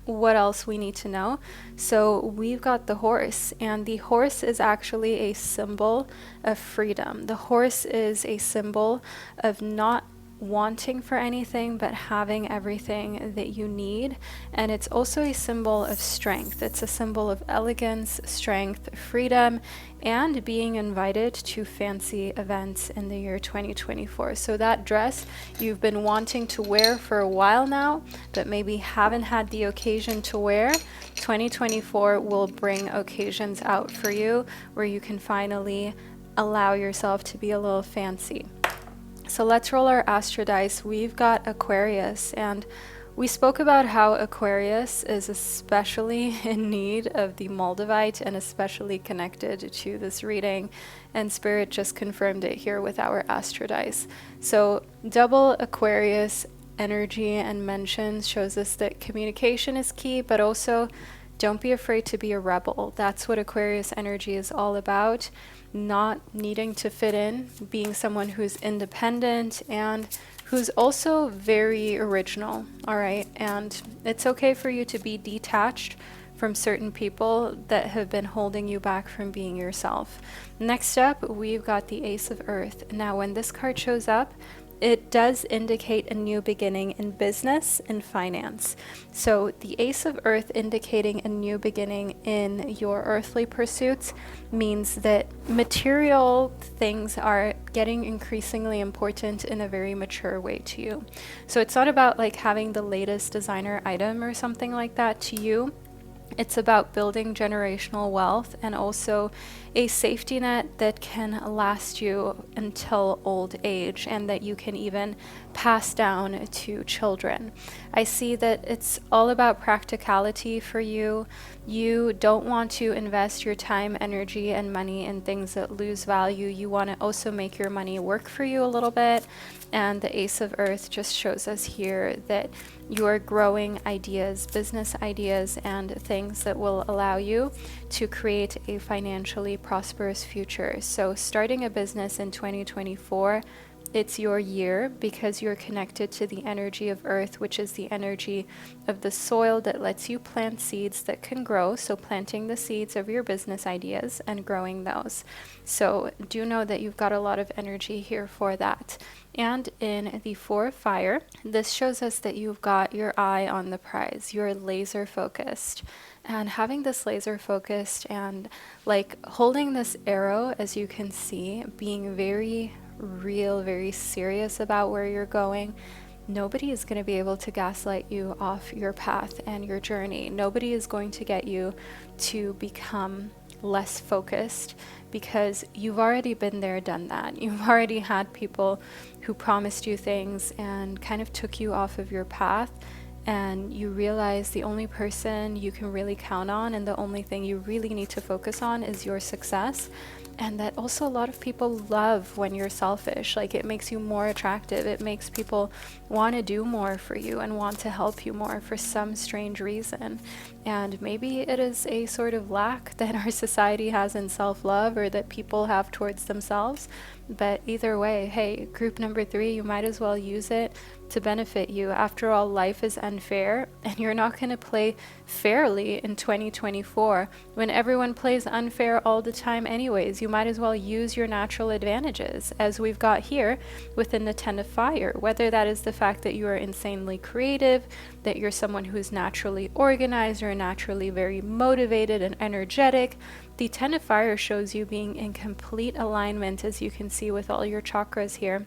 what else we need to know. So we've got the horse, and the horse is actually a symbol of freedom. The horse is a symbol of not wanting for anything but having everything that you need, and it's also a symbol of strength. It's a symbol of elegance, strength, freedom, and being invited to fancy events in the year 2024. So that dress you've been wanting to wear for a while now but maybe haven't had the occasion to wear, 2024 will bring occasions out for you where you can finally allow yourself to be a little fancy. So let's roll our astro dice. We've got Aquarius, and we spoke about how Aquarius is especially in need of the Moldavite and especially connected to this reading, and Spirit just confirmed it here with our astro dice. So double Aquarius energy and mentions shows us that communication is key, but also don't be afraid to be a rebel. That's what Aquarius energy is all about. Not needing to fit in, being someone who's independent and who's also very original, all right? And it's okay for you to be detached from certain people that have been holding you back from being yourself. Next up, we've got the Ace of Earth. Now, when this card shows up, it does indicate a new beginning in business and finance. So the Ace of Earth indicating a new beginning in your earthly pursuits means that material things are getting increasingly important in a very mature way to you. So it's not about like having the latest designer item or something like that to you. It's about building generational wealth and also a safety net that can last you until old age and that you can even pass down to children. I see that it's all about practicality for you. You don't want to invest your time, energy, and money in things that lose value. You want to also make your money work for you a little bit. And the Ace of Earth just shows us here that you are growing ideas, business ideas, and things that will allow you to create a financially prosperous future. So starting a business in 2024, it's your year because you're connected to the energy of Earth, which is the energy of the soil that lets you plant seeds that can grow. So planting the seeds of your business ideas and growing those. So do know that you've got a lot of energy here for that. And in the Four of Fire, this shows us that you've got your eye on the prize. You're laser focused. And having this laser focused and like holding this arrow, as you can see, being very real, very serious about where you're going. Nobody is going to be able to gaslight you off your path and your journey. Nobody is going to get you to become less focused because you've already been there, done that. You've already had people who promised you things and kind of took you off of your path, and you realize the only person you can really count on and the only thing you really need to focus on is your success. And that also a lot of people love when you're selfish. Like, it makes you more attractive. It makes people want to do more for you and want to help you more for some strange reason. And maybe it is a sort of lack that our society has in self-love or that people have towards themselves. But either way, hey, group number 3, you might as well use it to benefit you. After all, life is unfair, and you're not going to play fairly in 2024 when everyone plays unfair all the time anyways. You might as well use your natural advantages, as we've got here within the 10 of fire, whether that is the fact that you are insanely creative, that you're someone who's naturally organized or naturally very motivated and energetic. The 10 of fire shows you being in complete alignment, as you can see with all your chakras here,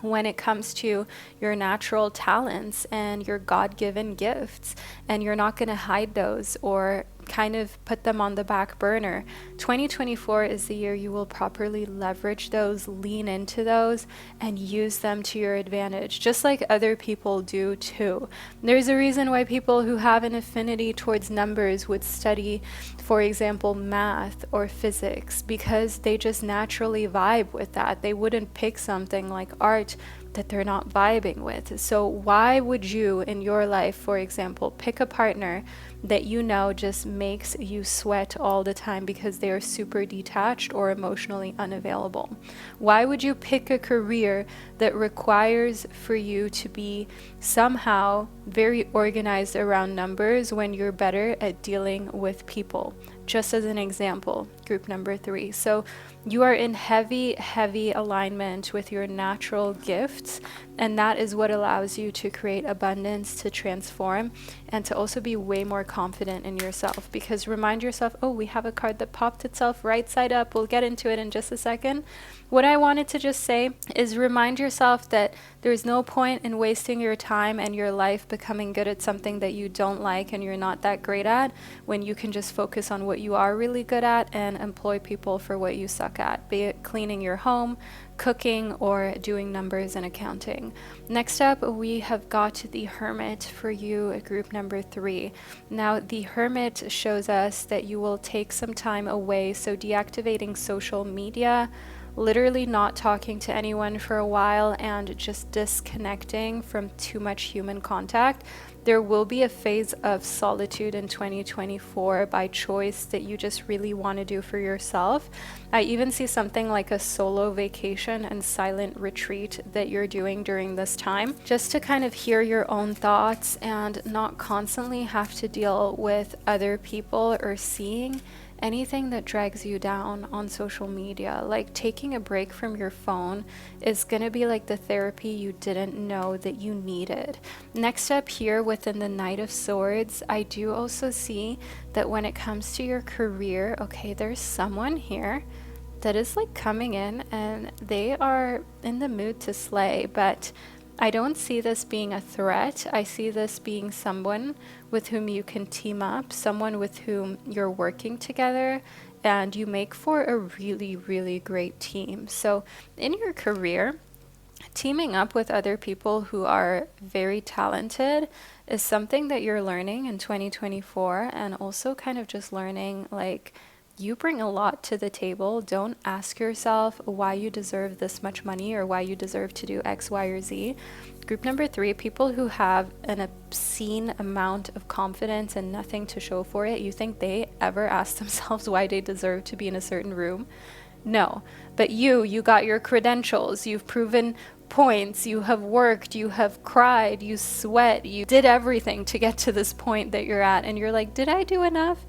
when it comes to your natural talents and your God-given gifts, and you're not going to hide those or kind of put them on the back burner. 2024 is the year you will properly leverage those, lean into those, and use them to your advantage, just like other people do too. There's a reason why people who have an affinity towards numbers would study, for example, math or physics, because they just naturally vibe with that. They wouldn't pick something like art that they're not vibing with. So why would you in your life, for example, pick a partner that you know just makes you sweat all the time because they are super detached or emotionally unavailable? Why would you pick a career that requires for you to be somehow very organized around numbers when you're better at dealing with people? Just as an example, group number 3. So you are in heavy alignment with your natural gifts, and that is what allows you to create abundance, to transform, and to also be way more confident in yourself. Because remind yourself, oh, we have a card that popped itself right side up. We'll get into it in just a second. What I wanted to just say is remind yourself that there's no point in wasting your time and your life becoming good at something that you don't like and you're not that great at, when you can just focus on what you are really good at and employ people for what you suck at, be it cleaning your home, cooking, or doing numbers and accounting. Next up, we have got the Hermit for you at group number 3. Now, the Hermit shows us that you will take some time away, so deactivating social media, literally not talking to anyone for a while, and just disconnecting from too much human contact. There will be a phase of solitude in 2024 by choice that you just really want to do for yourself. I even see something like a solo vacation and silent retreat that you're doing during this time, just to kind of hear your own thoughts and not constantly have to deal with other people or seeing anything that drags you down on social media. Like taking a break from your phone is going to be like the therapy you didn't know that you needed. Next up here within the Knight of Swords, I do also see that when it comes to your career, okay, there's someone here that is like coming in and they are in the mood to slay, but I don't see this being a threat. I see this being someone with whom you can team up, someone with whom you're working together, and you make for a really great team. So in your career, teaming up with other people who are very talented is something that you're learning in 2024, and also kind of just learning like you bring a lot to the table. Don't ask yourself why you deserve this much money or why you deserve to do X, Y, or Z. Group number 3, people who have an obscene amount of confidence and nothing to show for it. You think they ever ask themselves why they deserve to be in a certain room? No. But you got your credentials, you've proven points, you have worked, you have cried, you sweat, you did everything to get to this point that you're at, and you're like, did I do enough?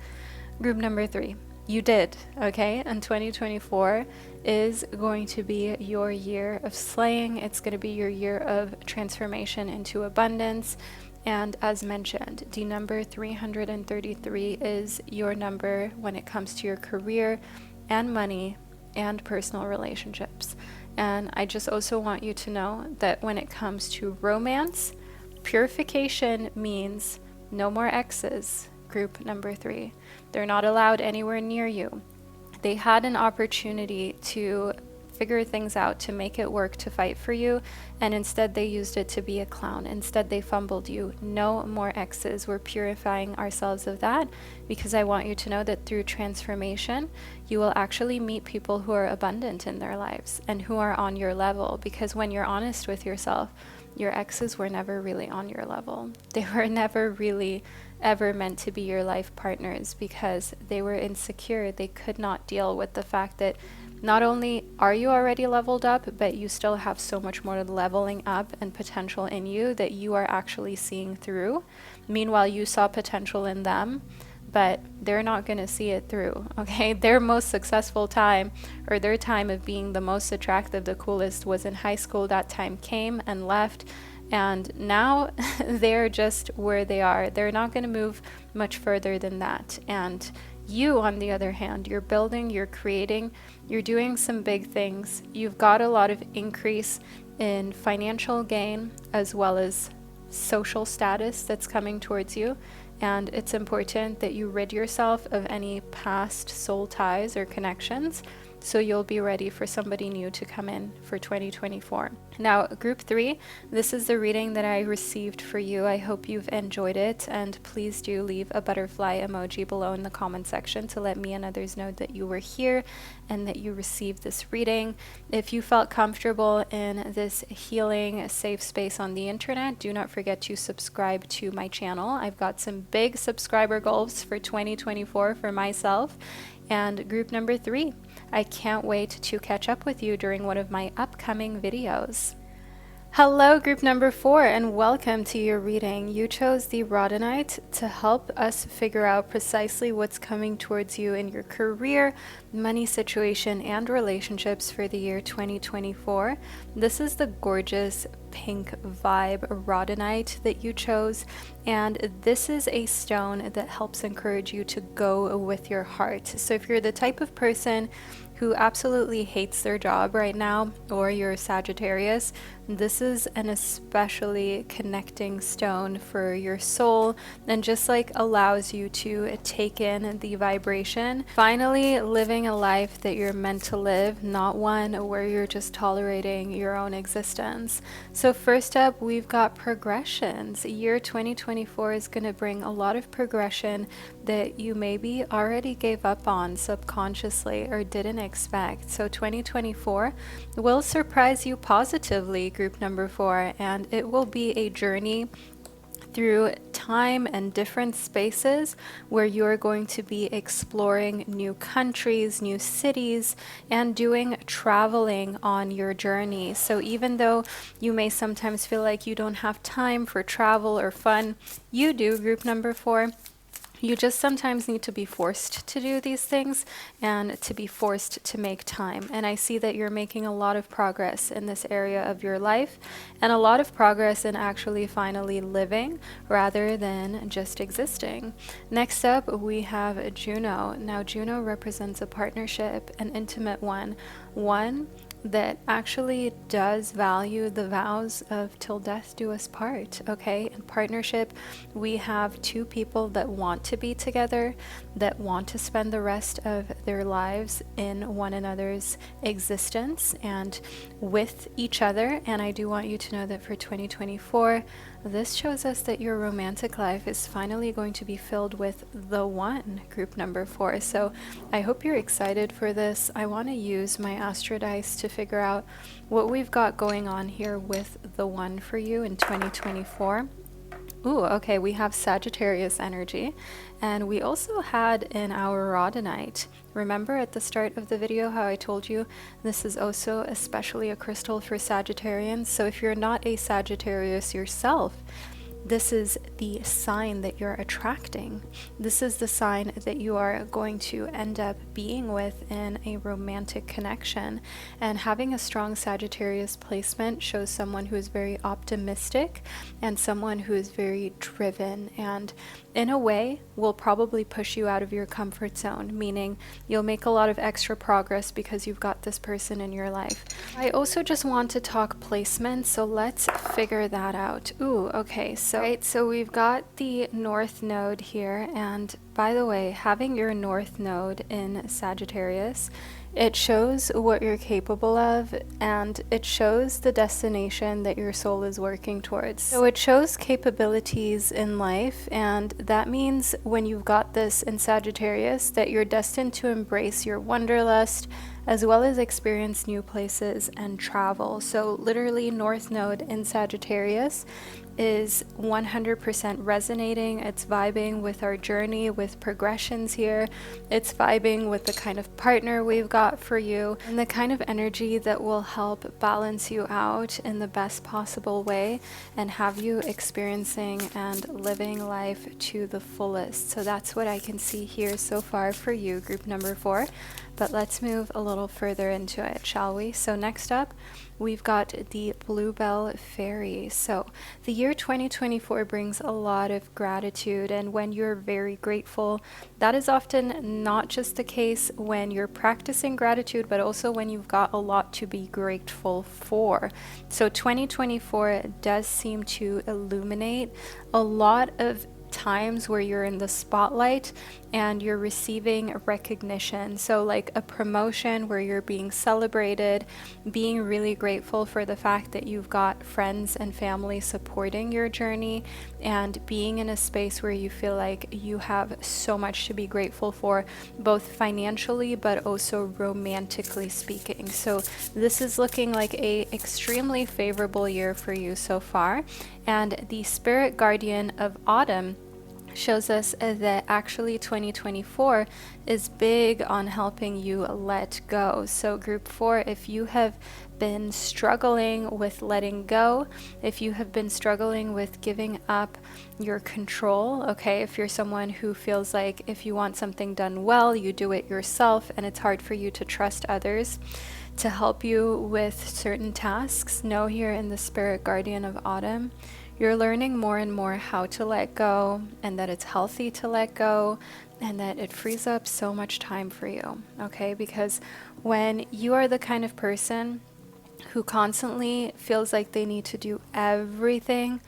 Group number 3. You did, okay? And 2024 is going to be your year of slaying. It's going to be your year of transformation into abundance. And as mentioned, the number 333 is your number when it comes to your career and money and personal relationships. And I just also want you to know that when it comes to romance, purification means no more exes. Group number 3. They're not allowed anywhere near you. They had an opportunity to figure things out, to make it work, to fight for you, and instead they used it to be a clown. Instead they fumbled you. No more exes. We're purifying ourselves of that, because I want you to know that through transformation, you will actually meet people who are abundant in their lives and who are on your level, because when you're honest with yourself, your exes were never really on your level. They were never really ever meant to be your life partners, because they were insecure. They could not deal with the fact that not only are you already leveled up, but you still have so much more leveling up and potential in you that you are actually seeing through. Meanwhile, you saw potential in them, but they're not going to see it through, okay? Their most successful time, or their time of being the most attractive, the coolest, was in high school. That time came and left, and now they're just where they are. They're not going to move much further than that. And you, on the other hand, you're building, you're creating, you're doing some big things. You've got a lot of increase in financial gain as well as social status that's coming towards you. And it's important that you rid yourself of any past soul ties or connections, so you'll be ready for somebody new to come in for 2024. Now, group 3, this is the reading that I received for you. I hope you've enjoyed it, and please do leave a butterfly emoji below in the comment section to let me and others know that you were here and that you received this reading. If you felt comfortable in this healing, safe space on the internet, do not forget to subscribe to my channel. I've got some big subscriber goals for 2024 for myself. And group number 3, I can't wait to catch up with you during one of my upcoming videos. Hello, group number 4, and welcome to your reading. You chose the Rhodonite to help us figure out precisely what's coming towards you in your career, money situation, and relationships for the year 2024. This is the gorgeous pink vibe Rhodonite that you chose, and this is a stone that helps encourage you to go with your heart. So if you're the type of person who absolutely hates their job right now, or you're a Sagittarius, this is an especially connecting stone for your soul, and just like allows you to take in the vibration, finally living a life that you're meant to live, not one where you're just tolerating your own existence. So first up, we've got progressions. Year 2024 is going to bring a lot of progression that you maybe already gave up on subconsciously or didn't expect. So 2024 will surprise you positively, group number 4, and it will be a journey through time and different spaces where you're going to be exploring new countries, new cities, and doing traveling on your journey. So even though you may sometimes feel like you don't have time for travel or fun, you do, group number 4. You just sometimes need to be forced to do these things and to be forced to make time. And I see that you're making a lot of progress in this area of your life, and a lot of progress in actually finally living rather than just existing. Next up, we have Juno. Now, Juno represents a partnership, an intimate one that actually does value the vows of till death do us part, okay? In partnership, we have two people that want to be together, that want to spend the rest of their lives in one another's existence and with each other. And I do want you to know that for 2024, this shows us that your romantic life is finally going to be filled with the one, group number 4. So I hope you're excited for this. I want to use my Astro Dice to figure out what we've got going on here with the one for you in 2024. Ooh, okay, we have Sagittarius energy, and we also had in our Rhodonite. Remember at the start of the video how I told you this is also especially a crystal for Sagittarians? So if you're not a Sagittarius yourself, this is the sign that you're attracting. This is the sign that you are going to end up being with in a romantic connection. And having a strong Sagittarius placement shows someone who is very optimistic and someone who is very driven, and in a way will probably push you out of your comfort zone, meaning you'll make a lot of extra progress because you've got this person in your life. I also just want to talk placement, so let's figure that out. Ooh, okay, so we've got the North Node here, and by the way, having your North Node in Sagittarius, it shows what you're capable of, and it shows the destination that your soul is working towards. So it shows capabilities in life, and that means when you've got this in Sagittarius that you're destined to embrace your wanderlust as well as experience new places and travel. So literally North Node in Sagittarius is 100% resonating. It's vibing with our journey, with progressions here. It's vibing with the kind of partner we've got for you and the kind of energy that will help balance you out in the best possible way and have you experiencing and living life to the fullest. So that's what I can see here so far for you, group number 4. But let's move a little further into it, shall we? So next up, we've got the Bluebell Fairy. So the year 2024 brings a lot of gratitude, and when you're very grateful, that is often not just the case when you're practicing gratitude, but also when you've got a lot to be grateful for. So 2024 does seem to illuminate a lot of times where you're in the spotlight and you're receiving recognition. So like a promotion where you're being celebrated, being really grateful for the fact that you've got friends and family supporting your journey, and being in a space where you feel like you have so much to be grateful for, both financially but also romantically speaking. So this is looking like a extremely favorable year for you so far. And the spirit guardian of autumn shows us that actually 2024 is big on helping you let go. So group 4, if you have been struggling with letting go, if you have been struggling with giving up your control, okay, if you're someone who feels like if you want something done well, you do it yourself and it's hard for you to trust others to help you with certain tasks, know here in the spirit guardian of autumn, you're learning more and more how to let go, and that it's healthy to let go, and that it frees up so much time for you, okay? Because when you are the kind of person who constantly feels like they need to do everything,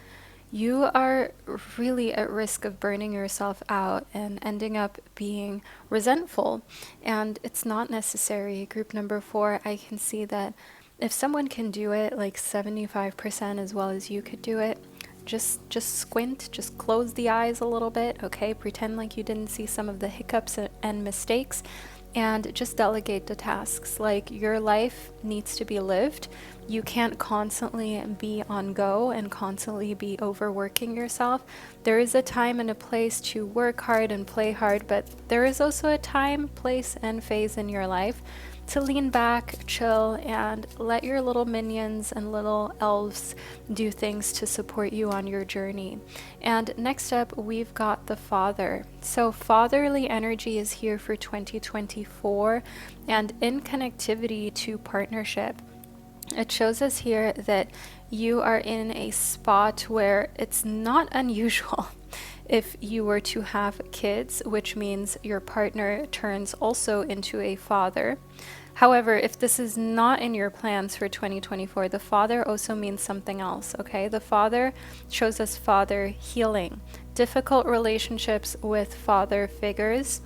you are really at risk of burning yourself out and ending up being resentful. And it's not necessary. Group number 4, I can see that if someone can do it like 75% as well as you could do it, just squint, just close the eyes a little bit, okay? Pretend like you didn't see some of the hiccups and mistakes, and just delegate the tasks. Like, your life needs to be lived. You can't constantly be on go and constantly be overworking yourself. There is a time and a place to work hard and play hard, but there is also a time, place, and phase in your life to lean back, chill, and let your little minions and little elves do things to support you on your journey. And next up, we've got the Father. So fatherly energy is here for 2024, and in connectivity to partnership. It shows us here that you are in a spot where it's not unusual if you were to have kids, which means your partner turns also into a father. However, if this is not in your plans for 2024, the Father also means something else, okay? The Father shows us father healing, difficult relationships with father figures,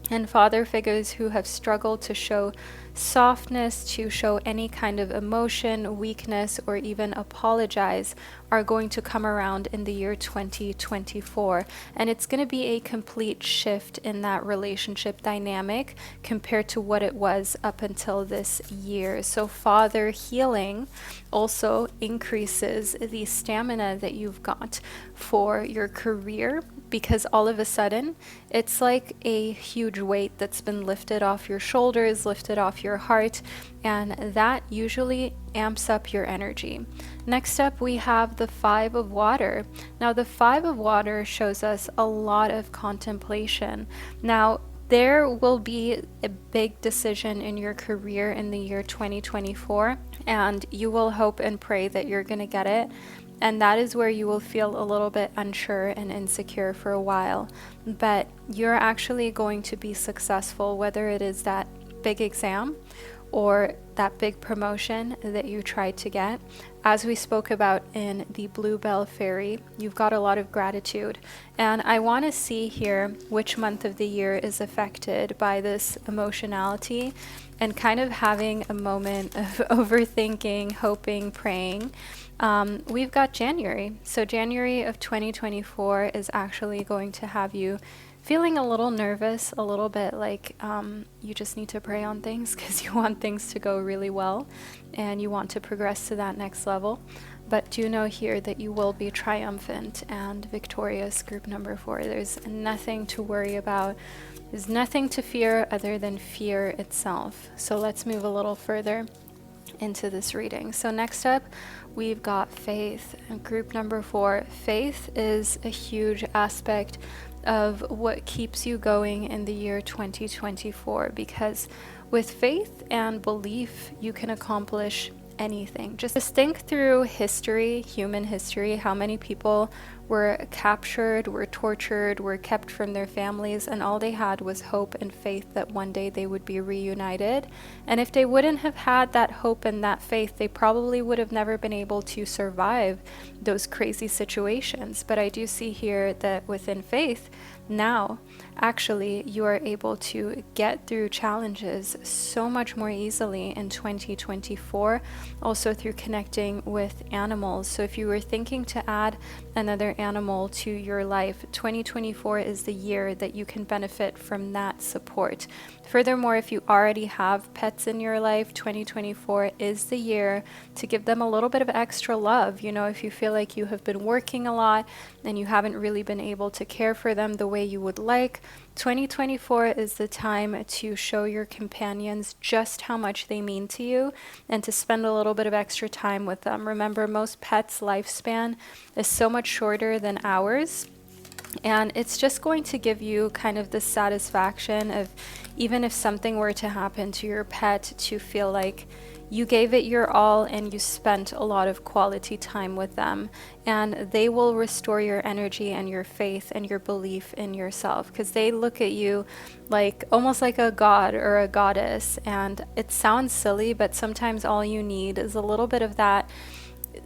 and father figures who have struggled to show softness, to show any kind of emotion, weakness, or even apologize are going to come around in the year 2024. And it's going to be a complete shift in that relationship dynamic compared to what it was up until this year. So father healing also increases the stamina that you've got for your career, because all of a sudden it's like a huge weight that's been lifted off your shoulders, lifted off your heart, and that usually amps up your energy. Next up, we have the 5 of Water. Now, the 5 of Water shows us a lot of contemplation. Now, there will be a big decision in your career in the year 2024, and you will hope and pray that you're going to get it. And that is where you will feel a little bit unsure and insecure for a while. But you're actually going to be successful, whether it is that big exam or that big promotion that you tried to get. As we spoke about in the Bluebell Fairy, you've got a lot of gratitude. And I want to see here which month of the year is affected by this emotionality and kind of having a moment of overthinking, hoping, praying. We've got January. So January of 2024 is actually going to have you feeling a little nervous, a little bit like you just need to pray on things because you want things to go really well and you want to progress to that next level. But do know here that you will be triumphant and victorious, group number 4. There's nothing to worry about. There's nothing to fear other than fear itself. So let's move a little further into this reading. So next up, we've got faith. And group number 4, faith is a huge aspect of what keeps you going in the year 2024, because with faith and belief, you can accomplish anything. Just think through history, human history, how many people were captured, were tortured, were kept from their families, and all they had was hope and faith that one day they would be reunited. And if they wouldn't have had that hope and that faith, they probably would have never been able to survive those crazy situations. But I do see here that within faith, now actually you are able to get through challenges so much more easily in 2024, also through connecting with animals. So if you were thinking to add another animal to your life, 2024 is the year that you can benefit from that support. Furthermore, if you already have pets in your life, 2024 is the year to give them a little bit of extra love. You know, if you feel like you have been working a lot and you haven't really been able to care for them the way you would like, 2024 is the time to show your companions just how much they mean to you and to spend a little bit of extra time with them. Remember, most pets' lifespan is so much shorter than ours. And it's just going to give you kind of the satisfaction of, even if something were to happen to your pet, to feel like you gave it your all and you spent a lot of quality time with them. And they will restore your energy and your faith and your belief in yourself, because they look at you like almost like a god or a goddess. And it sounds silly, but sometimes all you need is a little bit of that,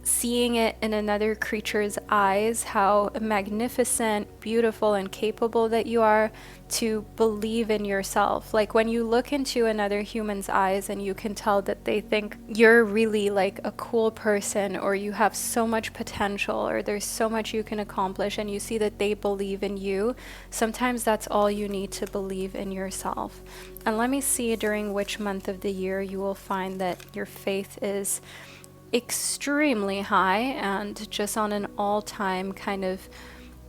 seeing it in another creature's eyes, how magnificent, beautiful, and capable that you are, to believe in yourself. Like when you look into another human's eyes and you can tell that they think you're really like a cool person, or you have so much potential, or there's so much you can accomplish, and you see that they believe in you, sometimes that's all you need to believe in yourself. And let me see during which month of the year you will find that your faith is extremely high and just on an all-time kind of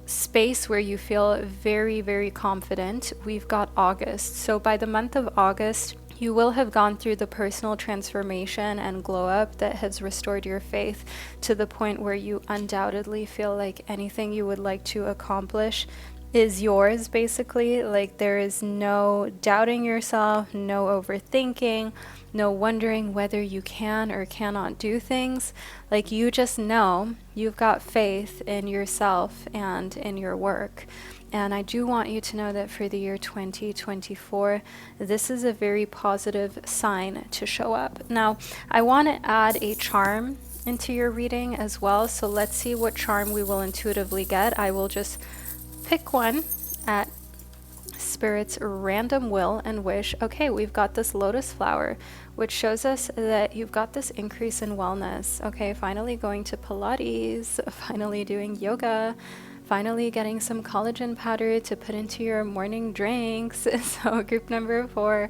space where you feel very, very confident. We've got August. So by the month of August, you will have gone through the personal transformation and glow up that has restored your faith to the point where you undoubtedly feel like anything you would like to accomplish is yours, basically. Like there is no doubting yourself, no overthinking, no wondering whether you can or cannot do things. Like you just know you've got faith in yourself and in your work. And I do want you to know that for the year 2024, this is a very positive sign to show up. Now, I want to add a charm into your reading as well. So let's see what charm we will intuitively get. I will just pick one at Spirit's random will and wish. Okay, we've got this lotus flower, which shows us that you've got this increase in wellness. Okay, finally going to Pilates, finally doing yoga, finally getting some collagen powder to put into your morning drinks. So group number 4,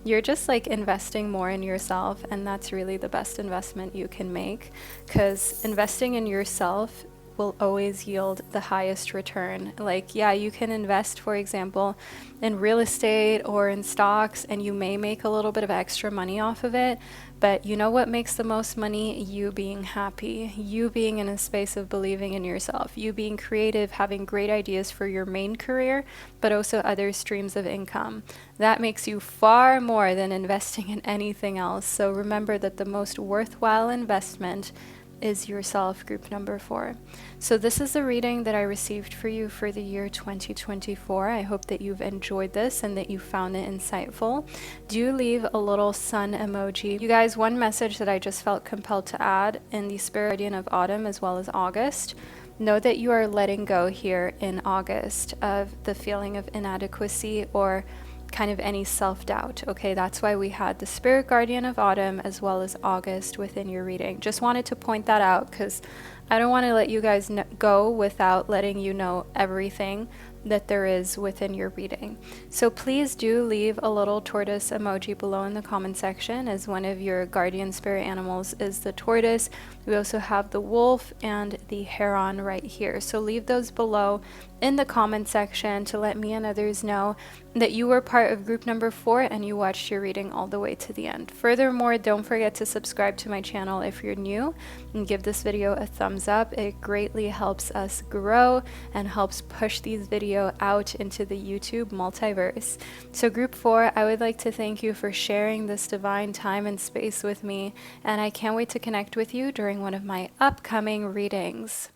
you're just like investing more in yourself, and that's really the best investment you can make, because investing in yourself will always yield the highest return. Like, yeah, you can invest, for example, in real estate or in stocks, and you may make a little bit of extra money off of it. But you know what makes the most money? You being happy, you being in a space of believing in yourself, you being creative, having great ideas for your main career, but also other streams of income. That makes you far more than investing in anything else. So remember that the most worthwhile investment is yourself, group number 4. So this is the reading that I received for you for the year 2024. I hope that you've enjoyed this and that you found it insightful. Do leave a little sun emoji. You guys, one message that I just felt compelled to add in the Spirit Guardian of Autumn as well as August. Know that you are letting go here in August of the feeling of inadequacy or kind of any self-doubt. Okay, that's why we had the Spirit Guardian of Autumn as well as August within your reading. Just wanted to point that out because I don't want to let you guys go without letting you know everything that there is within your reading. So please do leave a little tortoise emoji below in the comment section, as one of your guardian spirit animals is the tortoise. We also have the wolf and the heron right here. So leave those below in the comment section to let me and others know that you were part of group number 4 and you watched your reading all the way to the end. Furthermore, don't forget to subscribe to my channel if you're new and give this video a thumbs up. It greatly helps us grow and helps push these videos out into the YouTube multiverse. So group 4, I would like to thank you for sharing this divine time and space with me, and I can't wait to connect with you during one of my upcoming readings.